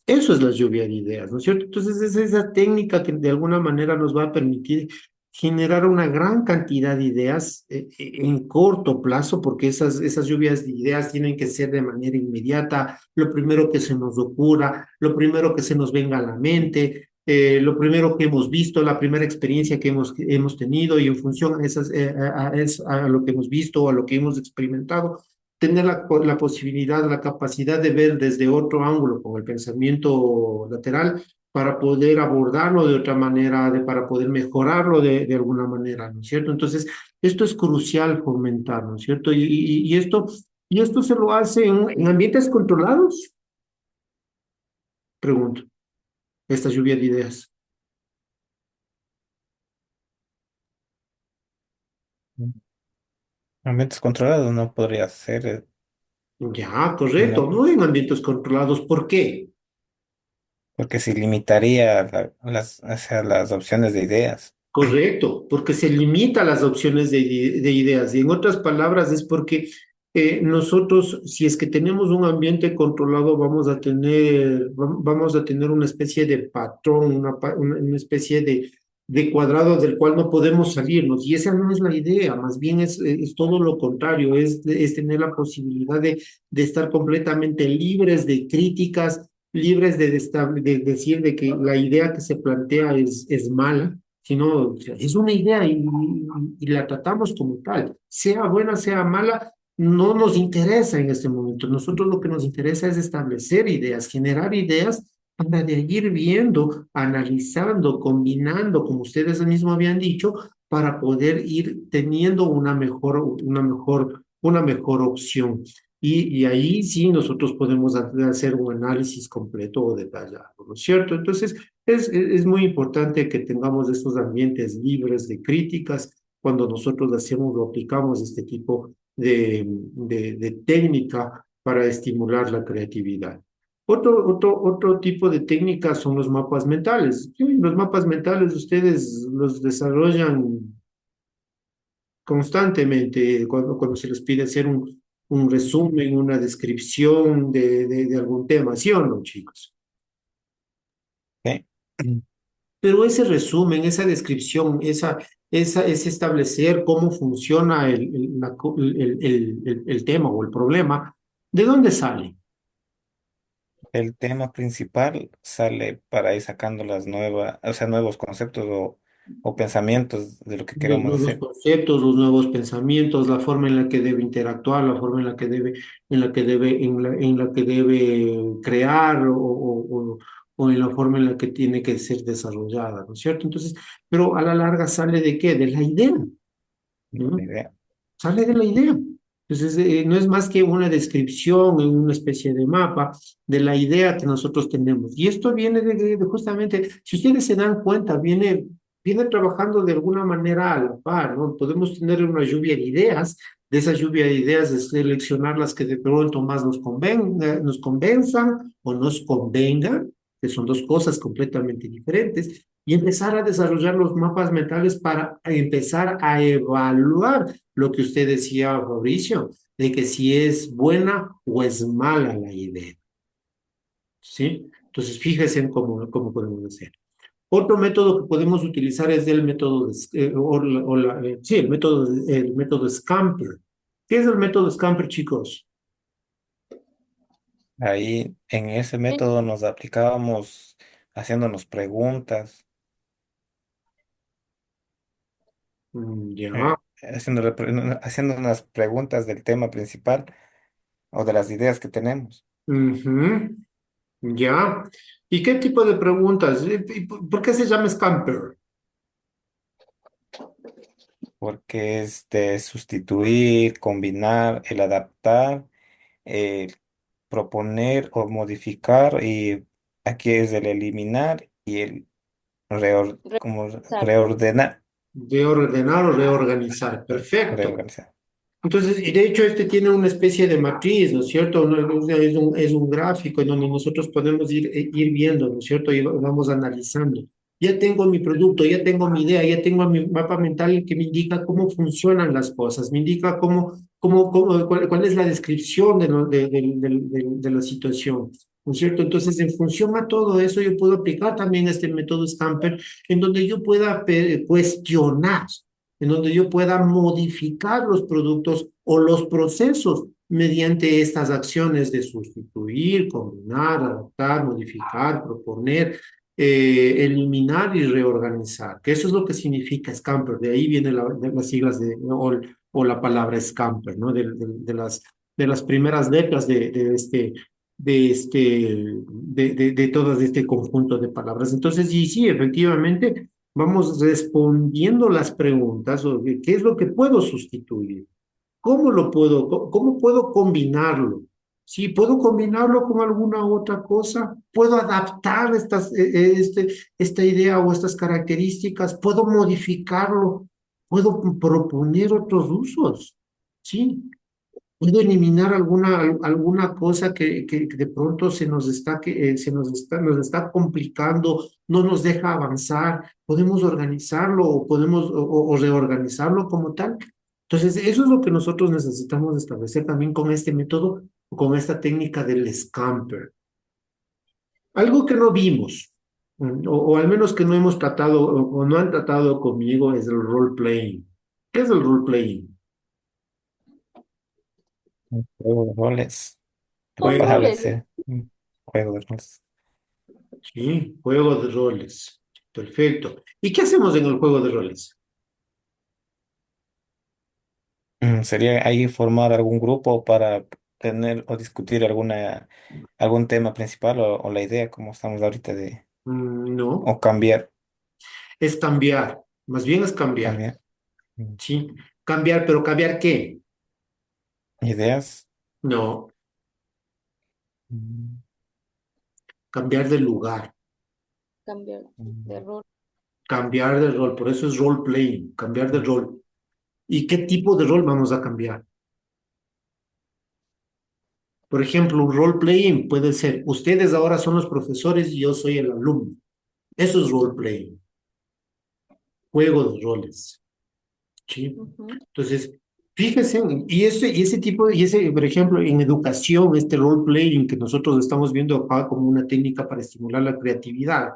Speaker 1: Eso es la lluvia de ideas, ¿no es cierto? Entonces es esa técnica que de alguna manera nos va a permitir generar una gran cantidad de ideas en corto plazo, porque esas lluvias de ideas tienen que ser de manera inmediata, lo primero que se nos ocurra, lo primero que se nos venga a la mente, lo primero que hemos visto, la primera experiencia que hemos tenido y en función a lo que hemos visto o a lo que hemos experimentado tener la posibilidad, la capacidad de ver desde otro ángulo, con el pensamiento lateral, para poder abordarlo de otra manera, para poder mejorarlo de alguna manera, ¿no es cierto? Entonces, esto es crucial fomentar, ¿no es cierto? Y esto se lo hace en ambientes controlados, pregunto, esta lluvia de ideas.
Speaker 2: Ambientes controlados no podría ser,
Speaker 1: Ya, correcto,
Speaker 2: no,
Speaker 1: no en ambientes controlados. ¿Por qué?
Speaker 2: porque se limitaría o sea, las opciones de ideas.
Speaker 1: Correcto, porque se limita las opciones de ideas. Y en otras palabras, es porque nosotros, si es que tenemos un ambiente controlado, vamos a tener una especie de patrón, una especie de cuadrado del cual no podemos salirnos. Y esa no es la idea, más bien es todo lo contrario, es tener la posibilidad de estar completamente libres de críticas, libres de decir de que la idea que se plantea es mala, sino o sea, es una idea y la tratamos como tal. Sea buena, sea mala, no nos interesa en este momento. Nosotros lo que nos interesa es establecer ideas, generar ideas para de ahí ir viendo, analizando, combinando, como ustedes mismos habían dicho, para poder ir teniendo una mejor opción. Y ahí sí nosotros podemos hacer un análisis completo o detallado, ¿no es cierto? Entonces, es muy importante que tengamos estos ambientes libres de críticas cuando nosotros hacemos o aplicamos este tipo de técnica para estimular la creatividad. Otro tipo de técnicas son los mapas mentales. Sí, los mapas mentales ustedes los desarrollan constantemente cuando se les pide hacer un resumen, una descripción de algún tema, ¿sí o no, chicos?
Speaker 2: ¿Sí?
Speaker 1: Pero ese resumen, esa descripción, es establecer cómo funciona el tema o el problema, ¿de dónde sale?
Speaker 2: El tema principal sale para ir sacando las nuevas, o sea, nuevos conceptos o pensamientos de lo que
Speaker 1: Los
Speaker 2: queremos
Speaker 1: nuevos
Speaker 2: hacer.
Speaker 1: conceptos, los nuevos pensamientos, la forma en la que debe interactuar, la forma en la que debe crear o en la forma en la que tiene que ser desarrollada, ¿no es cierto? Entonces, pero a la larga sale de qué? De la idea,
Speaker 2: La
Speaker 1: ¿no?
Speaker 2: idea.
Speaker 1: Sale de la idea. Entonces, no es más que una descripción en una especie de mapa de la idea que nosotros tenemos. Y esto viene de justamente, si ustedes se dan cuenta, viene trabajando de alguna manera a la par, ¿no? Podemos tener una lluvia de ideas, de esa lluvia de ideas, de seleccionar las que de pronto más nos convenzan o nos convengan, que son dos cosas completamente diferentes, y empezar a desarrollar los mapas mentales para empezar a evaluar lo que usted decía, Fabricio, de que si es buena o es mala la idea, ¿sí? Entonces, fíjese en cómo podemos hacer. Otro método que podemos utilizar es el método, sí, el método Scamper. ¿Qué es el método Scamper, chicos?
Speaker 2: Ahí en ese método nos aplicábamos haciéndonos preguntas,
Speaker 1: Ya.
Speaker 2: haciendo unas preguntas del tema principal o de las ideas que tenemos,
Speaker 1: Ujú, ya. ¿Y qué tipo de preguntas? ¿Y por qué se llama Scamper?
Speaker 2: porque es de sustituir, combinar, el adaptar, el proponer o modificar, y aquí es el eliminar y el como
Speaker 3: Revisar.
Speaker 2: reordenar,
Speaker 1: De ordenar o reorganizar. Perfecto.
Speaker 2: reorganizar.
Speaker 1: Entonces, y de hecho, este tiene una especie de matriz, ¿no es cierto? Es un gráfico en donde nosotros podemos ir viendo, ¿no es cierto? Y vamos analizando. Ya tengo mi producto, ya tengo mi idea, ya tengo mi mapa mental que me indica cómo funcionan las cosas, me indica cuál es la descripción de la situación, ¿no es cierto? Entonces, en función a todo eso, yo puedo aplicar también este método Stamper, en donde yo pueda cuestionar, en donde yo pueda modificar los productos o los procesos mediante estas acciones de sustituir, combinar, adaptar, modificar, proponer, eliminar y reorganizar, que eso es lo que significa Scamper, de ahí vienen las siglas o la palabra Scamper, ¿no? De las primeras letras de todo este conjunto de palabras. Entonces, y sí, efectivamente, vamos respondiendo las preguntas, o qué es lo que puedo sustituir, cómo puedo combinarlo. Si puedo combinarlo con alguna otra cosa, puedo adaptar esta idea o estas características, puedo modificarlo, puedo proponer otros usos. Sí, puedo eliminar alguna cosa que de pronto nos está complicando, no nos deja avanzar, podemos organizarlo o podemos o reorganizarlo como tal. Entonces, eso es lo que nosotros necesitamos establecer también con este método, con esta técnica del scamper. Algo que no vimos, o al menos que no hemos tratado o no han tratado conmigo, es el role playing. ¿Qué es el role playing?
Speaker 2: Juego de roles.
Speaker 3: Son
Speaker 2: Palabras,
Speaker 3: roles.
Speaker 2: sí. Juego de roles.
Speaker 1: Sí, juego de roles. Perfecto. ¿Y qué hacemos en el juego de roles?
Speaker 2: Sería ahí formar algún grupo para tener o discutir algún tema principal o la idea, como estamos ahorita
Speaker 1: No,
Speaker 2: o cambiar,
Speaker 1: es cambiar. Más bien es cambiar.
Speaker 2: cambiar mm,
Speaker 1: Sí, cambiar, pero ¿cambiar qué?
Speaker 2: ideas.
Speaker 1: No,
Speaker 2: Mm,
Speaker 1: cambiar de lugar,
Speaker 3: Cambiar de
Speaker 2: mm,
Speaker 3: rol.
Speaker 1: cambiar de rol. Por eso es role playing, cambiar de
Speaker 2: mm.
Speaker 1: rol. ¿Y qué tipo de rol vamos a cambiar? Por ejemplo, un role playing puede ser, ustedes ahora son los profesores y yo soy el alumno. Eso es role playing, juego de roles. ¿Sí?
Speaker 3: Ujú.
Speaker 1: Entonces, fíjense, y ese tipo, por ejemplo, en educación, este role playing que nosotros estamos viendo acá como una técnica para estimular la creatividad,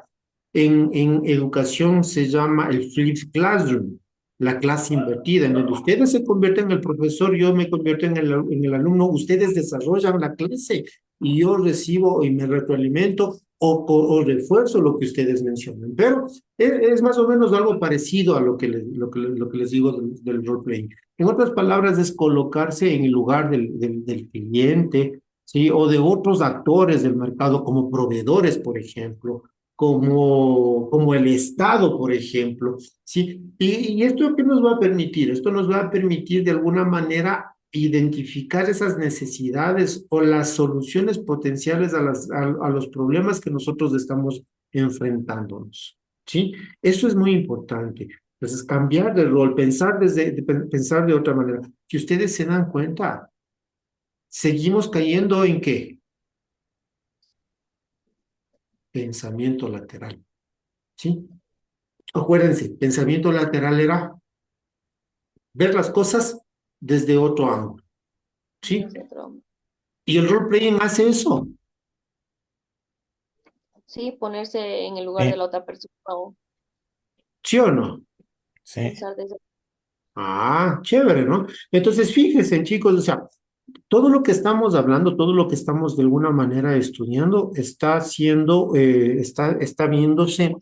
Speaker 1: en educación se llama el flipped classroom, la clase invertida, en donde ustedes se convierten en el profesor, yo me convierto en el alumno, ustedes desarrollan la clase y yo recibo y me retroalimento o refuerzo lo que ustedes mencionan. Pero es más o menos algo parecido a lo que les digo del role-playing. En otras palabras, es colocarse en el lugar del cliente, ¿sí? O de otros actores del mercado, como proveedores, por ejemplo, como el Estado, por ejemplo, ¿sí? ¿Y esto qué nos va a permitir? Esto nos va a permitir de alguna manera identificar esas necesidades o las soluciones potenciales a los problemas que nosotros estamos enfrentándonos. ¿Sí? Eso es muy importante. Entonces, cambiar de rol, pensar de otra manera. Si ustedes se dan cuenta, seguimos cayendo en qué? Pensamiento lateral. ¿Sí? Acuérdense, pensamiento lateral era ver las cosas desde otro ángulo. ¿Sí?
Speaker 3: Desde otro.
Speaker 1: Y el role playing hace eso.
Speaker 3: Sí, ponerse en el lugar de
Speaker 2: Sí,
Speaker 3: la otra persona o
Speaker 1: ¿Sí o no?
Speaker 2: sí.
Speaker 3: pensar desde...
Speaker 1: Ah, chévere, ¿no? Entonces, fíjense, chicos, o sea, todo lo que estamos hablando, todo lo que estamos de alguna manera estudiando, está viéndose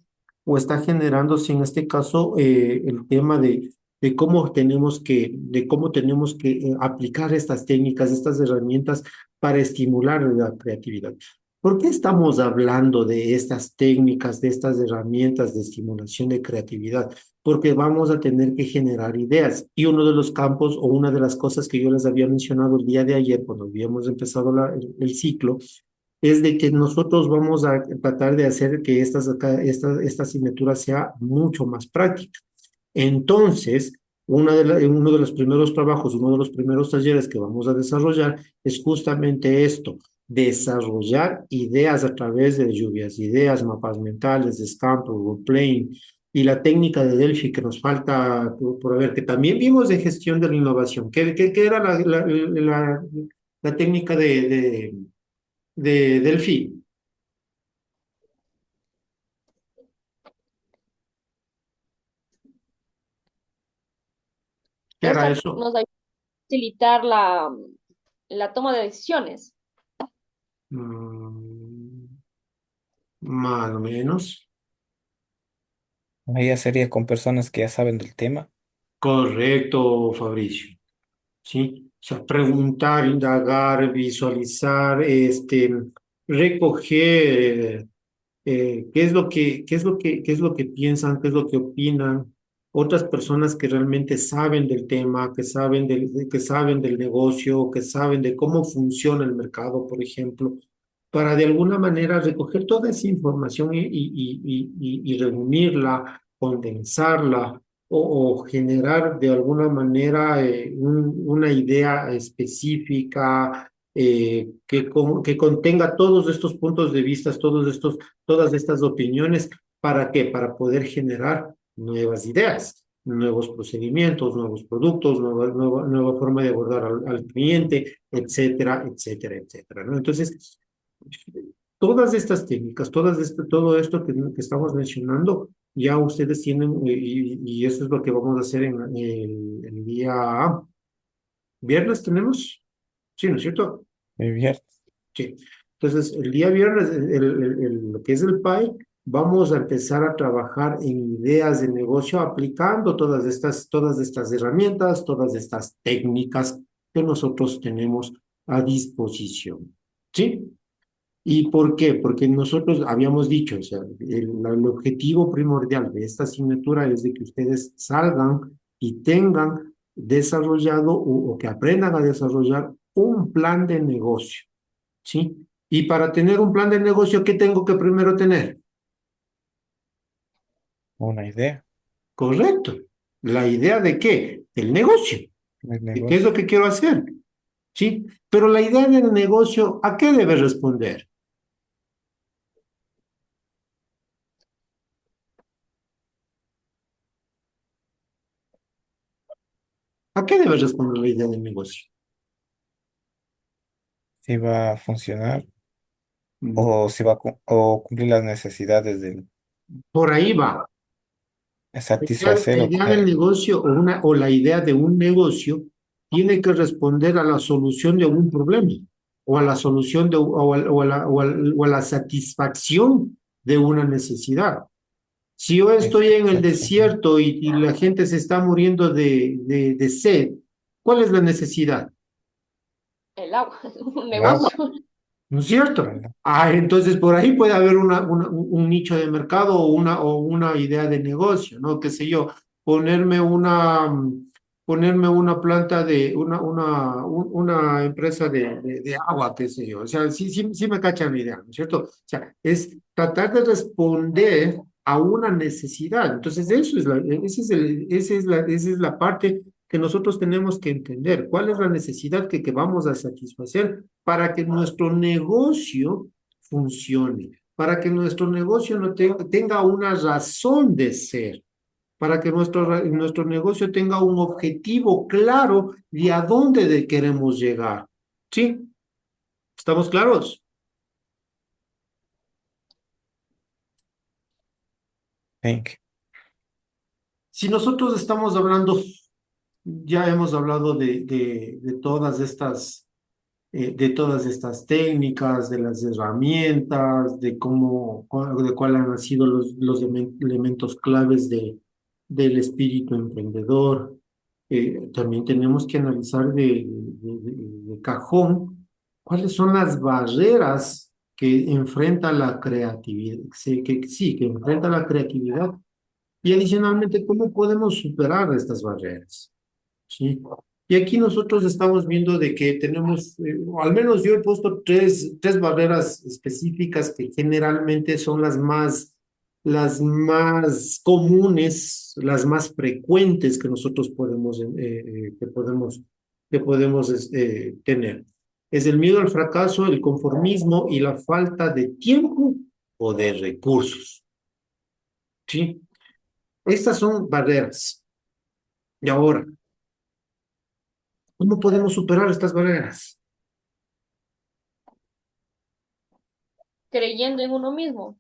Speaker 1: o está generándose en este caso el tema de cómo tenemos que aplicar estas técnicas, estas herramientas para estimular la creatividad. ¿Por qué estamos hablando de estas técnicas, de estas herramientas de estimulación de creatividad? Porque vamos a tener que generar ideas. Y uno de los campos o una de las cosas que yo les había mencionado el día de ayer, cuando habíamos empezado el ciclo, es de que nosotros vamos a tratar de hacer que esta asignatura sea mucho más práctica. Entonces, uno de los primeros trabajos, uno de los primeros talleres que vamos a desarrollar es justamente esto, desarrollar ideas a través de lluvias, ideas, mapas mentales, de Scamper, role-playing y la técnica de Delphi que nos falta por ver, que también vimos de gestión de la innovación. ¿Qué era la técnica de Delphi? ¿Qué era
Speaker 3: Esa
Speaker 1: eso?
Speaker 3: nos ayuda a facilitar la toma de decisiones.
Speaker 1: Mm, más o menos.
Speaker 2: Ahí ya sería con personas que ya saben del tema.
Speaker 1: Correcto, Fabricio. ¿Sí? O sea, preguntar, indagar, visualizar, recoger, qué es lo que piensan, qué es lo que opinan otras personas que realmente saben del tema, que saben del negocio, que saben de cómo funciona el mercado, por ejemplo, para de alguna manera recoger toda esa información y reunirla, condensarla o generar de alguna manera una idea específica que contenga todos estos puntos de vista, todas estas opiniones. ¿Para qué? Para poder generar nuevas ideas, nuevos procedimientos, nuevos productos, nueva forma de abordar al cliente, etcétera, etcétera, etcétera, ¿no? Entonces, todas estas técnicas, todo esto que estamos mencionando, ya ustedes tienen, y eso es lo que vamos a hacer en el día viernes, ¿tenemos? Sí, ¿no es cierto?
Speaker 2: Muy bien.
Speaker 1: Sí. Entonces, el día viernes, lo que es el PAI, vamos a empezar a trabajar en ideas de negocio aplicando todas estas herramientas, todas estas técnicas que nosotros tenemos a disposición. ¿Sí? ¿Y por qué? Porque nosotros habíamos dicho, o sea, el objetivo primordial de esta asignatura es de que ustedes salgan y tengan desarrollado o que aprendan a desarrollar un plan de negocio, ¿sí? Y para tener un plan de negocio, ¿qué tengo que primero tener?
Speaker 2: Una idea
Speaker 1: Correcto. ¿La idea de qué? Del negocio.
Speaker 2: del
Speaker 1: ¿De qué es lo
Speaker 2: negocio.
Speaker 1: que quiero hacer? ¿Sí? Pero la idea del negocio, ¿a qué debe responder? ¿A qué debe responder la idea del negocio?
Speaker 2: Si va a funcionar
Speaker 1: Mm,
Speaker 2: o si va a o cumplir las necesidades del
Speaker 1: Por ahí va. La
Speaker 2: satisfacer o
Speaker 1: idea del negocio o la idea de un negocio tiene que responder a la solución de algún problema o a la solución o a la satisfacción de una necesidad. Si yo estoy en el
Speaker 2: satisfacción.
Speaker 1: desierto y la gente se está muriendo de sed, ¿cuál es la necesidad?
Speaker 3: El agua, un
Speaker 2: El agua,
Speaker 3: negocio.
Speaker 1: ¿No es cierto?
Speaker 2: ¿verdad?
Speaker 1: Ah, entonces por ahí puede haber un nicho de mercado o una idea de negocio, ¿no? Qué sé yo, ponerme ponerme una planta una empresa de agua, qué sé yo. O sea, sí me cachan la idea, ¿no es cierto? O sea, es tratar de responder a una necesidad. Entonces, esa es la parte que nosotros tenemos que entender. ¿Cuál es la necesidad que vamos a satisfacer para que nuestro negocio funcione, para que nuestro negocio no tenga una razón de ser, para que nuestro negocio tenga un objetivo claro de a dónde queremos llegar? ¿Sí? ¿Estamos claros?
Speaker 2: Think.
Speaker 1: Si nosotros estamos hablando, ya hemos hablado de todas estas técnicas, de las herramientas, de cuáles han sido los elementos claves del espíritu emprendedor. También tenemos que analizar de cajón cuáles son las barreras que enfrenta la creatividad, sí, que enfrenta la creatividad y adicionalmente cómo podemos superar estas barreras. Sí. Y aquí nosotros estamos viendo de que tenemos, o al menos yo he puesto tres barreras específicas que generalmente son las más comunes, las más frecuentes que nosotros que podemos tener. Es el miedo al fracaso, el conformismo y la falta de tiempo o de recursos. ¿Sí? Estas son barreras. Y ahora, ¿cómo podemos superar estas barreras?
Speaker 3: Creyendo en uno mismo,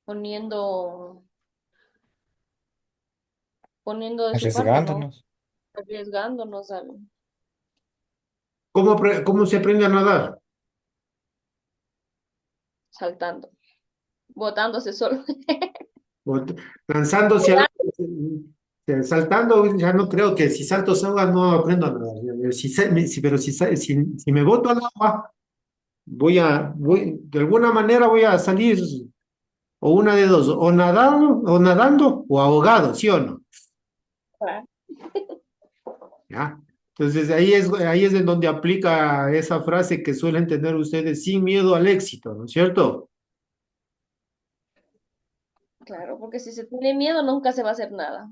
Speaker 3: poniendo, poniendo de su parte, ¿no?
Speaker 2: Arriesgándonos.
Speaker 3: Arriesgándonos al
Speaker 1: ¿Cómo se aprende a nadar?
Speaker 3: saltando, botándose solo.
Speaker 1: O lanzándose, saltando, ya no creo que si salto a agua no aprendo a nadar. Pero si me boto al agua, de alguna manera voy a salir, o una de dos, o nadando o ahogado, ¿sí o no? ¿Ya? Entonces ahí es en donde aplica esa frase que suelen tener ustedes, sin miedo al éxito, ¿no es cierto?
Speaker 3: Claro, porque si se tiene miedo nunca se va a hacer nada.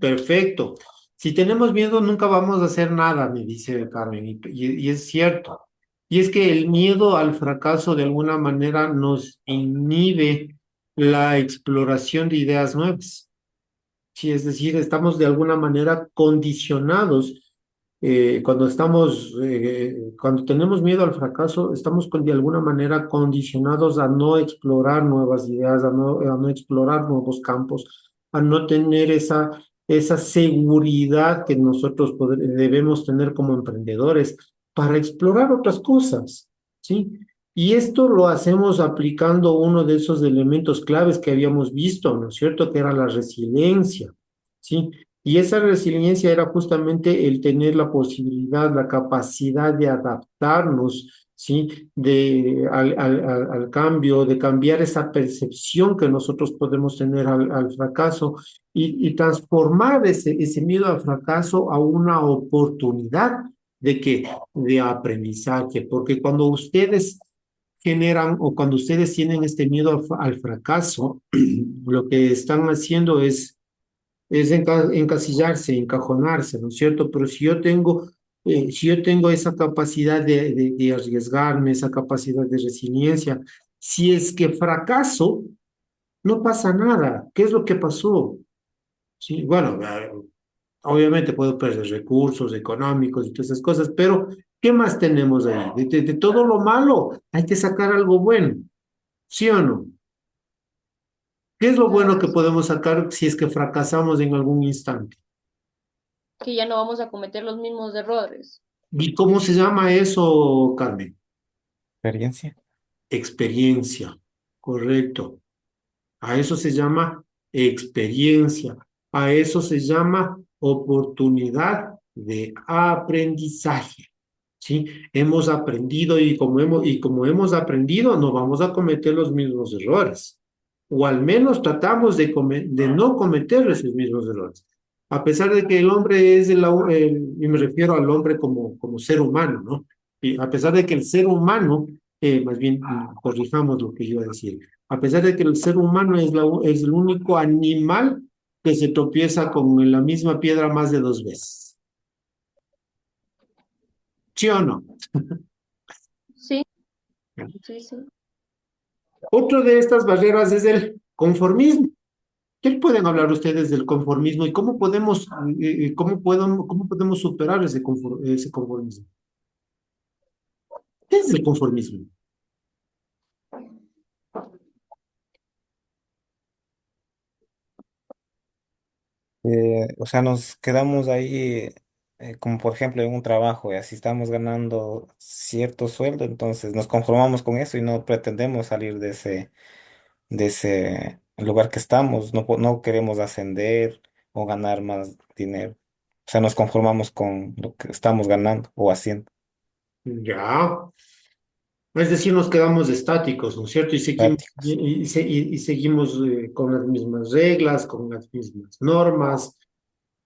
Speaker 1: Perfecto. Si tenemos miedo, nunca vamos a hacer nada, me dice Carmen, y es cierto. Y es que el miedo al fracaso de alguna manera nos inhibe la exploración de ideas nuevas. Sí, es decir, estamos de alguna manera condicionados. Cuando tenemos miedo al fracaso, estamos de alguna manera condicionados a no explorar nuevas ideas, a no explorar nuevos campos, a no tener esa seguridad que nosotros debemos tener como emprendedores para explorar otras cosas, ¿sí? Y esto lo hacemos aplicando uno de esos elementos claves que habíamos visto, ¿no es cierto? Que era la resiliencia, ¿sí? Y esa resiliencia era justamente el tener la posibilidad, la capacidad de adaptarnos, ¿sí? Al cambio, de cambiar esa percepción que nosotros podemos tener al fracaso y transformar ese miedo al fracaso a una oportunidad de que de aprendizaje, porque cuando ustedes generan o cuando ustedes tienen este miedo al fracaso, lo que están haciendo es encasillarse, encajonarse, ¿no es cierto? Pero si yo tengo esa capacidad de arriesgarme, esa capacidad de resiliencia, si es que fracaso, no pasa nada. ¿Qué es lo que pasó? Sí, bueno, obviamente puedo perder recursos económicos y todas esas cosas, pero ¿qué más tenemos ahí? De todo lo malo hay que sacar algo bueno, ¿sí o no? ¿Qué es lo bueno
Speaker 3: Claro,
Speaker 1: que podemos sacar si es que fracasamos en algún instante?
Speaker 3: que ya no vamos a cometer los mismos errores.
Speaker 1: ¿Y cómo se llama eso, Carmen?
Speaker 2: experiencia.
Speaker 1: Experiencia, correcto. A eso se llama experiencia. A eso se llama oportunidad de aprendizaje. ¿Sí? Hemos aprendido y como hemos aprendido, no vamos a cometer los mismos errores. O al menos tratamos de no cometer esos mismos errores. A pesar de que el hombre y me refiero al hombre como ser humano, ¿no? Y a pesar de que el ser humano, más bien, corrijamos lo que yo iba a decir, a pesar de que el ser humano es el único animal que se tropieza con la misma piedra más de 2 veces. ¿Sí o no?
Speaker 3: Sí, sí, sí.
Speaker 1: Otro de estas barreras es el conformismo. ¿Qué pueden hablar ustedes del conformismo y cómo podemos superar ese conformismo? ¿Qué es el conformismo?
Speaker 2: O sea, nos quedamos ahí, como por ejemplo en un trabajo, y así estamos ganando cierto sueldo, entonces nos conformamos con eso y no pretendemos salir de ese lugar que estamos, no queremos ascender o ganar más dinero. O sea, nos conformamos con lo que estamos ganando o haciendo.
Speaker 1: Ya. Es decir, nos quedamos estáticos, ¿no es cierto? Y seguimos,
Speaker 2: Prácticos.
Speaker 1: y seguimos con las mismas reglas, con las mismas normas.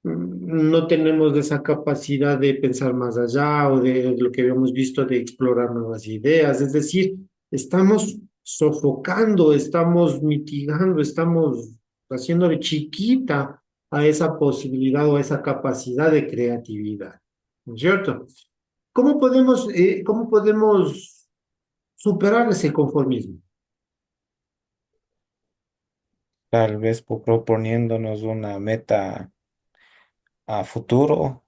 Speaker 1: No tenemos esa capacidad de pensar más allá o de lo que habíamos visto de explorar nuevas ideas. Es decir, estamos sofocando, estamos mitigando, estamos haciéndole chiquita a esa posibilidad o a esa capacidad de creatividad, ¿no es cierto? ¿Cómo podemos superar ese conformismo?
Speaker 2: Tal vez proponiéndonos una meta a futuro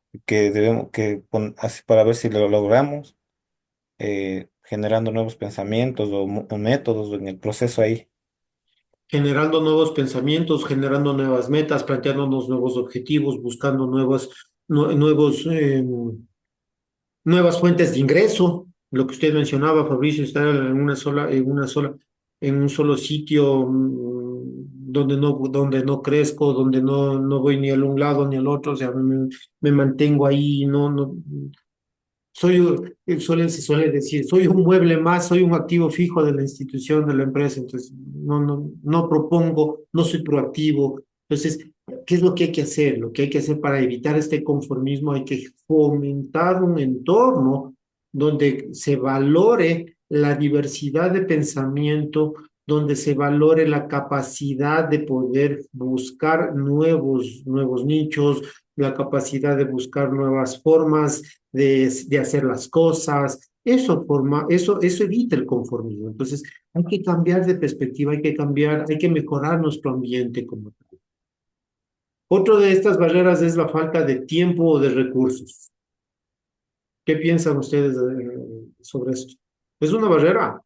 Speaker 2: así para ver si lo logramos, generando nuevos pensamientos o métodos en el proceso ahí.
Speaker 1: Generando nuevos pensamientos, generando nuevas metas, planteándonos nuevos objetivos, buscando nuevas fuentes de ingreso. Lo que usted mencionaba, Fabricio, estar en un solo sitio, donde no crezco, donde no voy ni al un lado ni al otro, o sea, me mantengo ahí, no, se suele decir, soy un mueble más, soy un activo fijo de la institución, de la empresa, entonces no propongo, no soy proactivo. Entonces, ¿qué es lo que hay que hacer? Lo que hay que hacer para evitar este conformismo, hay que fomentar un entorno donde se valore la diversidad de pensamiento, donde se valore la capacidad de poder buscar nuevos nichos, la capacidad de buscar nuevas formas de hacer las cosas. Eso evita el conformismo. Entonces, hay que cambiar de perspectiva, hay que cambiar, hay que mejorar nuestro ambiente como tal. Otro de estas barreras es la falta de tiempo o de recursos. ¿Qué piensan ustedes sobre esto? ¿Es una barrera?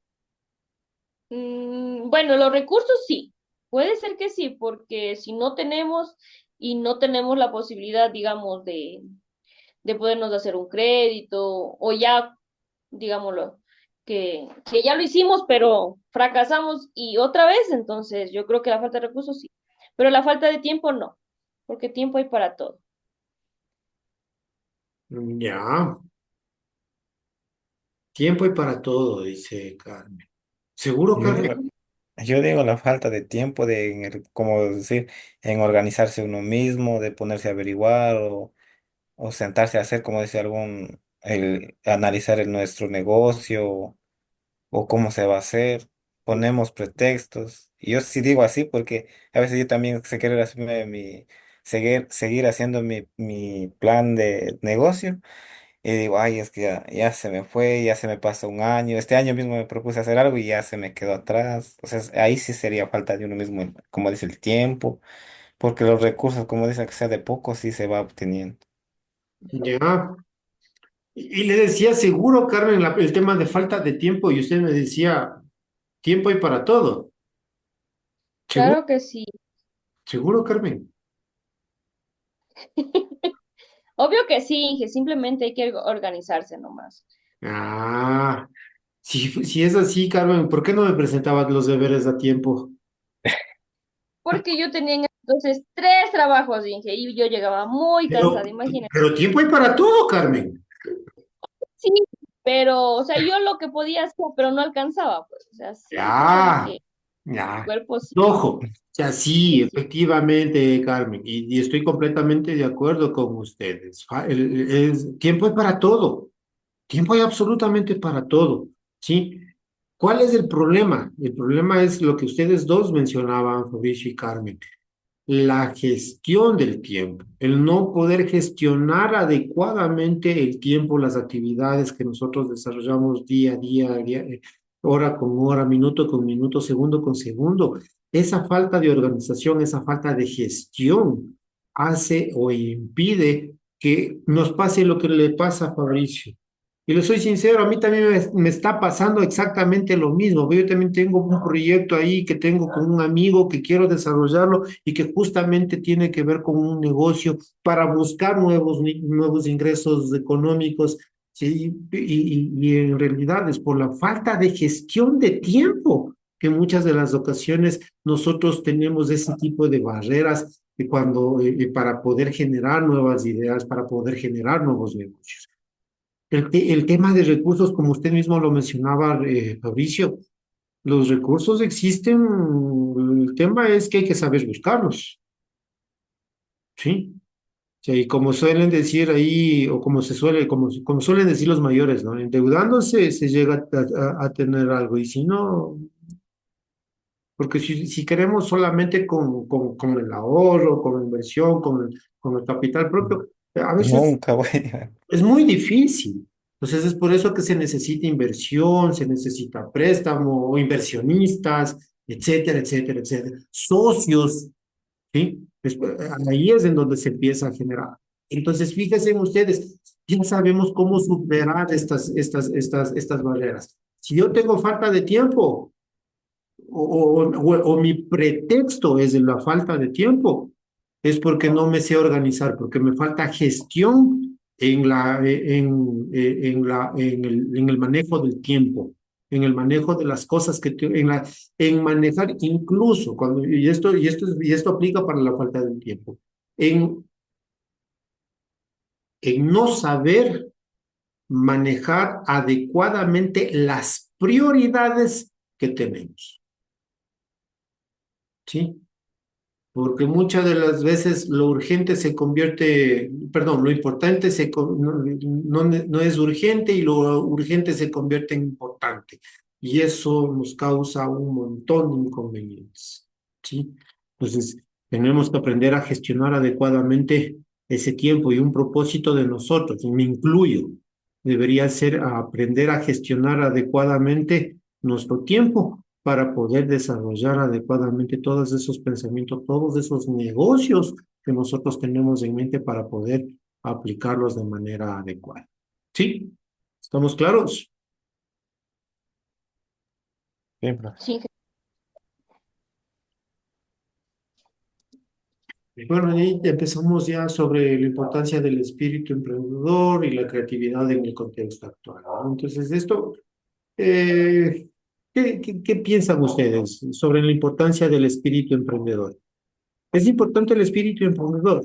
Speaker 3: Bueno, los recursos sí, puede ser que sí, porque si no tenemos y no tenemos la posibilidad, digamos, de podernos hacer un crédito o ya, digámoslo, que ya lo hicimos, pero fracasamos y otra vez, entonces yo creo que la falta de recursos sí, pero la falta de tiempo no, porque tiempo hay para todo.
Speaker 1: Ya, tiempo hay para todo, dice Carmen. ¿Seguro,
Speaker 2: Yo
Speaker 1: Carmen?
Speaker 2: digo, yo digo la falta de tiempo como decir, en organizarse uno mismo, de ponerse a averiguar o sentarse a hacer, como dice analizar nuestro negocio o cómo se va a hacer. Ponemos pretextos. Y yo sí digo así porque a veces yo también sé querer seguir haciendo mi plan de negocio. Y digo, ay, es que ya se me fue, ya se me pasó un año. Este año mismo me propuse hacer algo y ya se me quedó atrás. O sea, ahí sí sería falta de uno mismo, como dice el tiempo, porque los recursos, como dice, que sea de poco, sí se va obteniendo.
Speaker 1: Ya. Y le decía, seguro, Carmen, el tema de falta de tiempo, y usted me decía, tiempo hay para todo. ¿Seguro?
Speaker 3: Claro que sí.
Speaker 1: ¿Seguro, Carmen?
Speaker 3: Obvio que sí, que simplemente hay que organizarse nomás.
Speaker 1: Ah, si es así, Carmen, ¿por qué no me presentabas los deberes a tiempo?
Speaker 3: Porque yo tenía en ese entonces tres trabajos, Inge, y yo llegaba muy
Speaker 1: Pero,
Speaker 3: cansada, imagínate.
Speaker 1: pero tiempo hay para todo, Carmen.
Speaker 3: Sí, pero, o sea, yo lo que podía hacer, pero no alcanzaba, pues, o sea, sí, hay cosas
Speaker 1: Ya,
Speaker 3: que el
Speaker 1: ya.
Speaker 3: cuerpo sí,
Speaker 1: Ojo, o sea, sí,
Speaker 3: sí, sí.
Speaker 1: efectivamente, Carmen, y estoy completamente de acuerdo con ustedes. Tiempo hay para todo, tiempo hay absolutamente para todo, ¿sí? ¿Cuál es el problema? El problema es lo que ustedes dos mencionaban, Fabricio y Carmen, la gestión del tiempo, el no poder gestionar adecuadamente el tiempo, las actividades que nosotros desarrollamos día, hora con hora, minuto con minuto, segundo con segundo. Esa falta de organización, esa falta de gestión hace o impide que nos pase lo que le pasa a Fabricio. Y le soy sincero, a mí también me está pasando exactamente lo mismo. Yo también tengo un proyecto ahí que tengo con un amigo que quiero desarrollarlo y que justamente tiene que ver con un negocio para buscar nuevos ingresos económicos. Sí, y en realidad es por la falta de gestión de tiempo que en muchas de las ocasiones nosotros tenemos ese tipo de barreras para poder generar nuevas ideas, para poder generar nuevos negocios. El tema de recursos, como usted mismo lo mencionaba, Fabricio, los recursos existen, el tema es que hay que saber buscarlos, ¿sí? Sí, y como suelen decir ahí, o como suelen decir los mayores, ¿no? Endeudándose se llega a tener algo, y si no, porque si queremos solamente con el ahorro, con la inversión, con el capital propio, a veces
Speaker 2: Nunca voy
Speaker 1: es muy difícil. Entonces es por eso que se necesita inversión, se necesita préstamo, o inversionistas, etcétera. Socios, ¿sí? Ahí es en donde se empieza a generar. Entonces, fíjense en ustedes, ya sabemos cómo superar estas barreras. Si yo tengo falta de tiempo o mi pretexto es la falta de tiempo, es porque no me sé organizar, porque me falta gestión en el manejo del tiempo, en el manejo de las cosas en manejar incluso, y esto aplica para la falta del tiempo, en, en no saber manejar adecuadamente las prioridades que tenemos, ¿sí? Porque muchas de las veces lo urgente se convierte, perdón, lo importante no es urgente y lo urgente se convierte en importante. y eso nos causa un montón de inconvenientes, ¿sí? Entonces, tenemos que aprender a gestionar adecuadamente ese tiempo y un propósito de nosotros, y me incluyo, debería ser aprender a gestionar adecuadamente nuestro tiempo para poder desarrollar adecuadamente todos esos pensamientos, todos esos negocios que nosotros tenemos en mente para poder aplicarlos de manera adecuada. ¿Sí? ¿Estamos claros?
Speaker 2: Sí, profe.
Speaker 3: Sí,
Speaker 1: Bueno, y empezamos ya sobre la importancia del espíritu emprendedor y la creatividad en el contexto actual, ¿no? Entonces, esto, eh, ¿qué piensan ustedes sobre la importancia del espíritu emprendedor? ¿Es importante el espíritu emprendedor?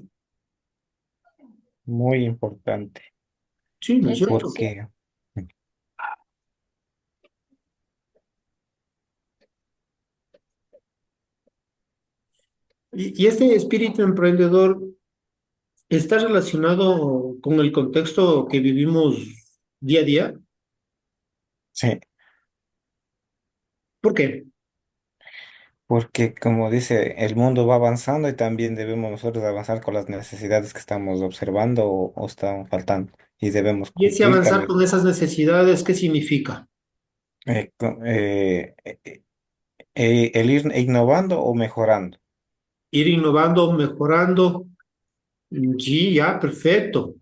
Speaker 2: Muy importante,
Speaker 1: Sí, ¿no es cierto?
Speaker 3: esencial.
Speaker 2: porque
Speaker 1: Y este espíritu emprendedor está relacionado con el contexto que vivimos día a día.
Speaker 2: sí,
Speaker 1: ¿Por qué?
Speaker 2: porque como dice, el mundo va avanzando y también debemos nosotros avanzar con las necesidades que estamos observando o están faltando y debemos
Speaker 1: Y ese
Speaker 2: cumplir tal
Speaker 1: avanzar
Speaker 2: vez
Speaker 1: con esas necesidades, ¿qué significa?
Speaker 2: con- el ir innovando o mejorando.
Speaker 1: Ir innovando, mejorando. Sí, ya, perfecto.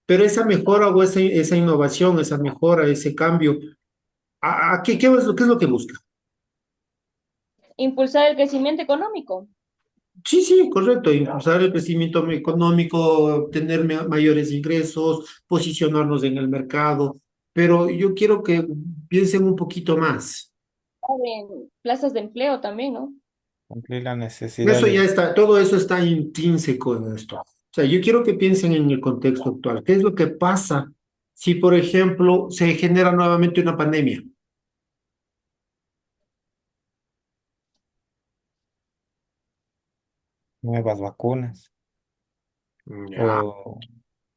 Speaker 1: Pero esa mejora o esa innovación, esa mejora, ese cambio, qué es lo que busca?
Speaker 3: Impulsar el crecimiento económico.
Speaker 1: Sí, sí, correcto. Impulsar el crecimiento económico, obtener mayores ingresos, posicionarnos en el mercado. Pero yo quiero que piensen un poquito más.
Speaker 3: Abren plazas de empleo también, ¿no?
Speaker 2: Cumplir las
Speaker 1: Eso ya
Speaker 2: necesidades.
Speaker 1: está, todo eso está intrínseco en esto. O sea, yo quiero que piensen en el contexto actual. ¿Qué es lo que pasa si, por ejemplo, se genera nuevamente una pandemia?
Speaker 2: Nuevas vacunas
Speaker 1: Ya.
Speaker 2: o,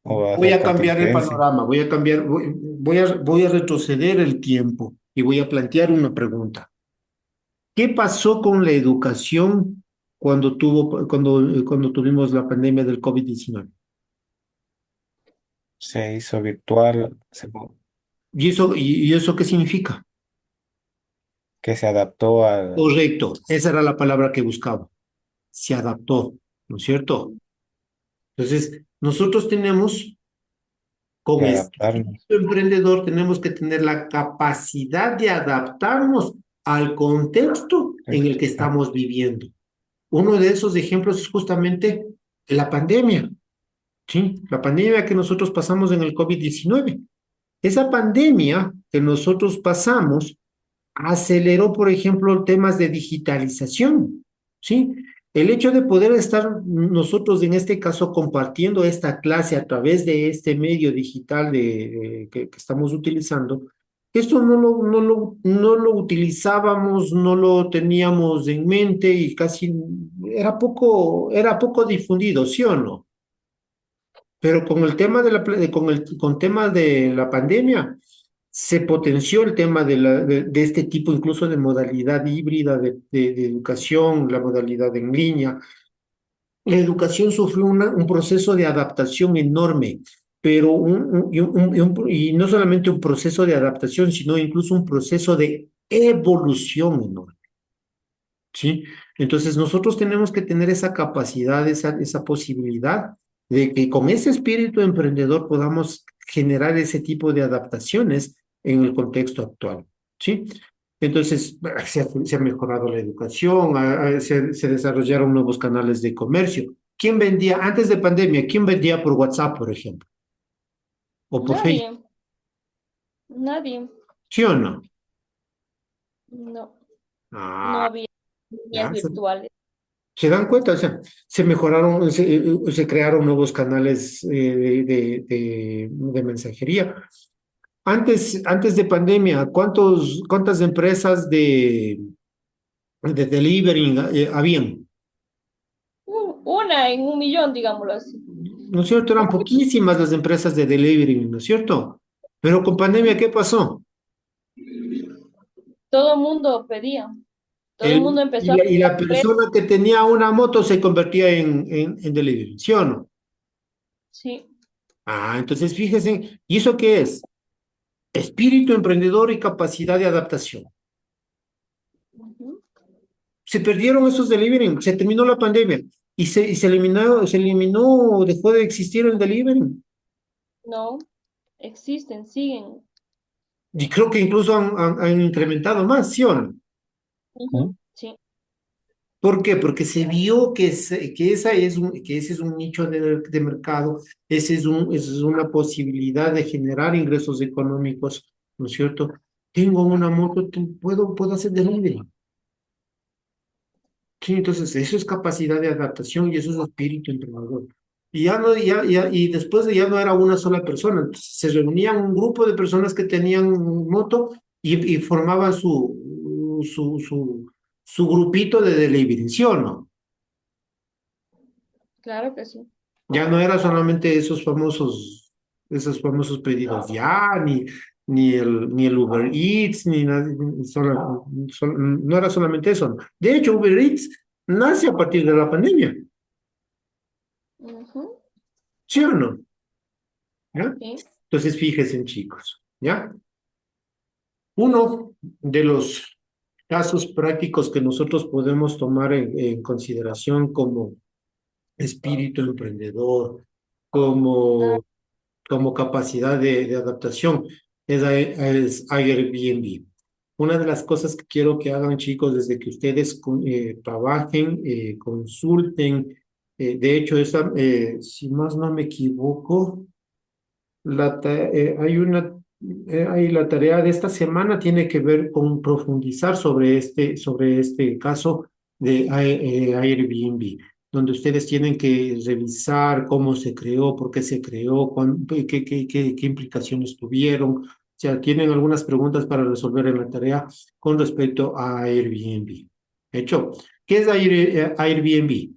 Speaker 2: o
Speaker 1: Voy
Speaker 2: hacer
Speaker 1: a cambiar el
Speaker 2: contingencia.
Speaker 1: panorama, voy a cambiar, voy a retroceder el tiempo y voy a plantear una pregunta. ¿Qué pasó con la educación cuando tuvimos la pandemia del COVID-19?
Speaker 2: Se hizo virtual,
Speaker 1: ¿Y eso qué significa?
Speaker 2: que se adaptó a
Speaker 1: Correcto, esa era la palabra que buscaba. Se adaptó, ¿no es cierto? Entonces, nosotros tenemos, con
Speaker 2: de
Speaker 1: este espíritu
Speaker 2: adaptarnos.
Speaker 1: emprendedor, tenemos que tener la capacidad de adaptarnos al contexto en el que
Speaker 2: Ah,
Speaker 1: estamos viviendo. Uno de esos ejemplos es justamente la pandemia, ¿sí? La pandemia que nosotros pasamos en el COVID-19. Esa pandemia que nosotros pasamos aceleró, por ejemplo, temas de digitalización, ¿sí? El hecho de poder estar nosotros, en este caso, compartiendo esta clase a través de este medio digital que estamos utilizando, esto no lo utilizábamos, no lo teníamos en mente y casi era poco difundido, ¿sí o no? Pero con el tema con temas de la pandemia, se potenció el tema de este tipo, incluso de modalidad híbrida de educación, la modalidad en línea. La educación sufrió un proceso de adaptación enorme, pero y no solamente un proceso de adaptación, sino incluso un proceso de evolución enorme. ¿Sí? Entonces nosotros tenemos que tener esa capacidad, esa posibilidad de que con ese espíritu emprendedor podamos generar ese tipo de adaptaciones en el contexto actual, ¿sí? Entonces, se ha mejorado la educación, se desarrollaron nuevos canales de comercio. ¿Quién vendía, antes de pandemia, quién vendía por WhatsApp, por ejemplo? O por Facebook,
Speaker 3: Nadie, nadie,
Speaker 1: ¿sí o no?
Speaker 3: no, no
Speaker 1: Ah,
Speaker 3: había líneas
Speaker 1: ya,
Speaker 3: virtuales.
Speaker 1: ¿se dan cuenta? O sea, se mejoraron, se crearon nuevos canales de mensajería. Antes de pandemia, ¿cuántas empresas de delivery habían?
Speaker 3: Una en un millón, digámoslo así.
Speaker 1: ¿No es cierto? Eran poquísimas las empresas de delivery, ¿no es cierto? Pero con pandemia, ¿qué pasó?
Speaker 3: todo el mundo pedía, todo el mundo
Speaker 1: El,
Speaker 3: empezó a
Speaker 1: y
Speaker 3: pedir
Speaker 1: la
Speaker 3: precio.
Speaker 1: persona que tenía una moto se convertía en delivery, ¿sí o no?
Speaker 3: Sí.
Speaker 1: Ah, entonces fíjese, ¿y eso qué es? Espíritu emprendedor y capacidad de adaptación.
Speaker 3: Ujú.
Speaker 1: Se perdieron esos delivery, se terminó la pandemia y se eliminó, dejó de existir el delivery.
Speaker 3: No, existen, siguen.
Speaker 1: Y creo que incluso han incrementado más, ¿sí o no?
Speaker 2: ¿Mm?
Speaker 3: Ujú. Sí,
Speaker 1: ¿Por qué? Porque se vio que ese es un nicho de mercado, esa es una posibilidad de generar ingresos económicos, ¿no es cierto? Tengo una moto, puedo hacer delivery. Sí, entonces eso es capacidad de adaptación y eso es espíritu emprendedor. Y ya no, y después de ya no era una sola persona, entonces se reunían un grupo de personas que tenían moto y formaban su grupito de delivery, ¿sí o no?
Speaker 3: claro que sí.
Speaker 1: Ya no era solamente esos famosos pedidos ya, ni el Uber Eats, ni nada, no era solamente eso. De hecho, Uber Eats nace a partir de la pandemia,
Speaker 3: Ujú.
Speaker 1: ¿sí o no? ¿Ya?
Speaker 3: Sí.
Speaker 1: Entonces, fíjense, chicos, ¿ya? Uno de los casos prácticos que nosotros podemos tomar en consideración como espíritu emprendedor,
Speaker 3: Ah,
Speaker 1: como capacidad de adaptación, es Airbnb. Una de las cosas que quiero que hagan, chicos, desde que ustedes trabajen, consulten, de hecho, si más no me equivoco, hay la tarea de esta semana tiene que ver con profundizar sobre este caso de Airbnb, donde ustedes tienen que revisar cómo se creó, por qué se creó, qué implicaciones tuvieron. O sea, tienen algunas preguntas para resolver en la tarea con respecto a Airbnb. Hecho, ¿qué es Airbnb?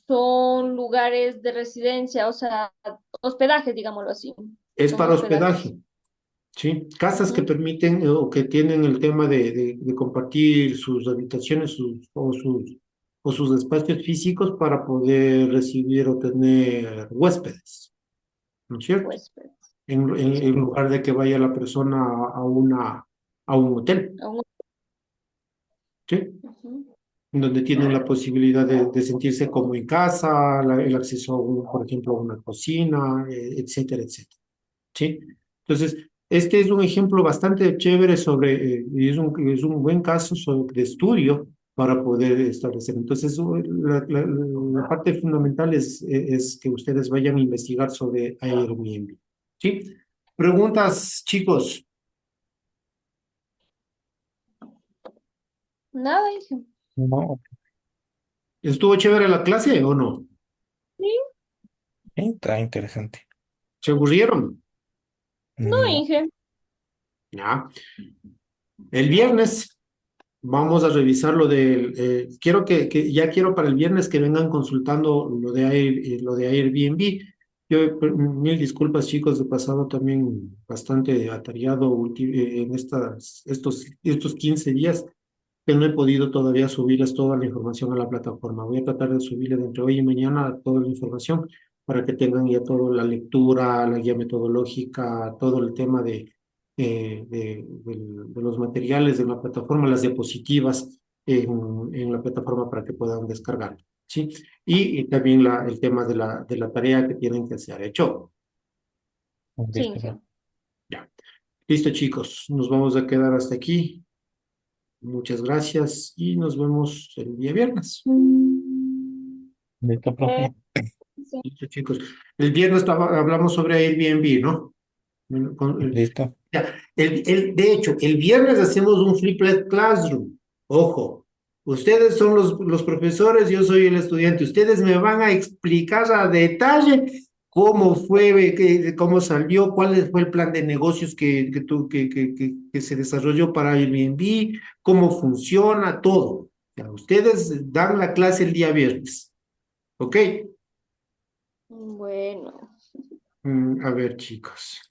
Speaker 3: son lugares de residencia, o sea, hospedaje, digámoslo así.
Speaker 1: Es
Speaker 3: Son
Speaker 1: para
Speaker 3: hospedajes.
Speaker 1: hospedaje. Sí, casas que
Speaker 3: Ujú.
Speaker 1: permiten o que tienen el tema de compartir sus habitaciones o sus espacios físicos para poder recibir o tener huéspedes, ¿no es cierto?
Speaker 3: Huéspedes.
Speaker 1: En
Speaker 3: Sí.
Speaker 1: lugar de que vaya la persona a un hotel,
Speaker 3: Aún-
Speaker 1: ¿sí?
Speaker 3: Ujú.
Speaker 1: Donde tienen la posibilidad de sentirse como en casa, el acceso, por ejemplo, a una cocina, etcétera, etcétera. ¿Sí? Entonces, este es un ejemplo bastante chévere y es un buen caso de estudio para poder establecer. Entonces, la parte fundamental es que ustedes vayan a investigar sobre Airbnb. ¿Sí? Preguntas, chicos.
Speaker 3: Nada, dije.
Speaker 2: No,
Speaker 1: ¿Estuvo chévere la clase o no?
Speaker 3: Sí,
Speaker 2: está interesante.
Speaker 1: ¿Se aburrieron?
Speaker 3: no,
Speaker 2: No,
Speaker 3: Inge.
Speaker 1: Ya. El viernes vamos a revisar ya quiero para el viernes que vengan consultando lo de Airbnb. Yo, mil disculpas, chicos, he pasado también bastante atareado en estos 15 días que no he podido todavía subirles toda la información a la plataforma. Voy a tratar de subirles entre hoy y mañana toda la información para que tengan ya toda la lectura, la guía metodológica, todo el tema de los materiales de la plataforma, las diapositivas en la plataforma para que puedan descargar, ¿sí? Y también el tema de la tarea que tienen que hacer. ¿Hecho?
Speaker 3: Sí,
Speaker 2: listo,
Speaker 3: Inge.
Speaker 1: Ya. Listo, chicos. Nos vamos a quedar hasta aquí. Muchas gracias y nos vemos el día viernes.
Speaker 2: listo,
Speaker 3: Eh,
Speaker 2: profe.
Speaker 3: sí.
Speaker 1: Listo, chicos. El viernes hablamos sobre Airbnb, ¿no?
Speaker 2: Listo.
Speaker 1: Ya, de hecho, el viernes hacemos un flipped classroom. Ojo, ustedes son los profesores, yo soy el estudiante. Ustedes me van a explicar a detalle cómo fue, cómo salió, cuál fue el plan de negocios que se desarrolló para Airbnb, cómo funciona, todo. Ya, ustedes dan la clase el día viernes. ¿Ok?
Speaker 3: Bueno.
Speaker 1: A ver, chicos.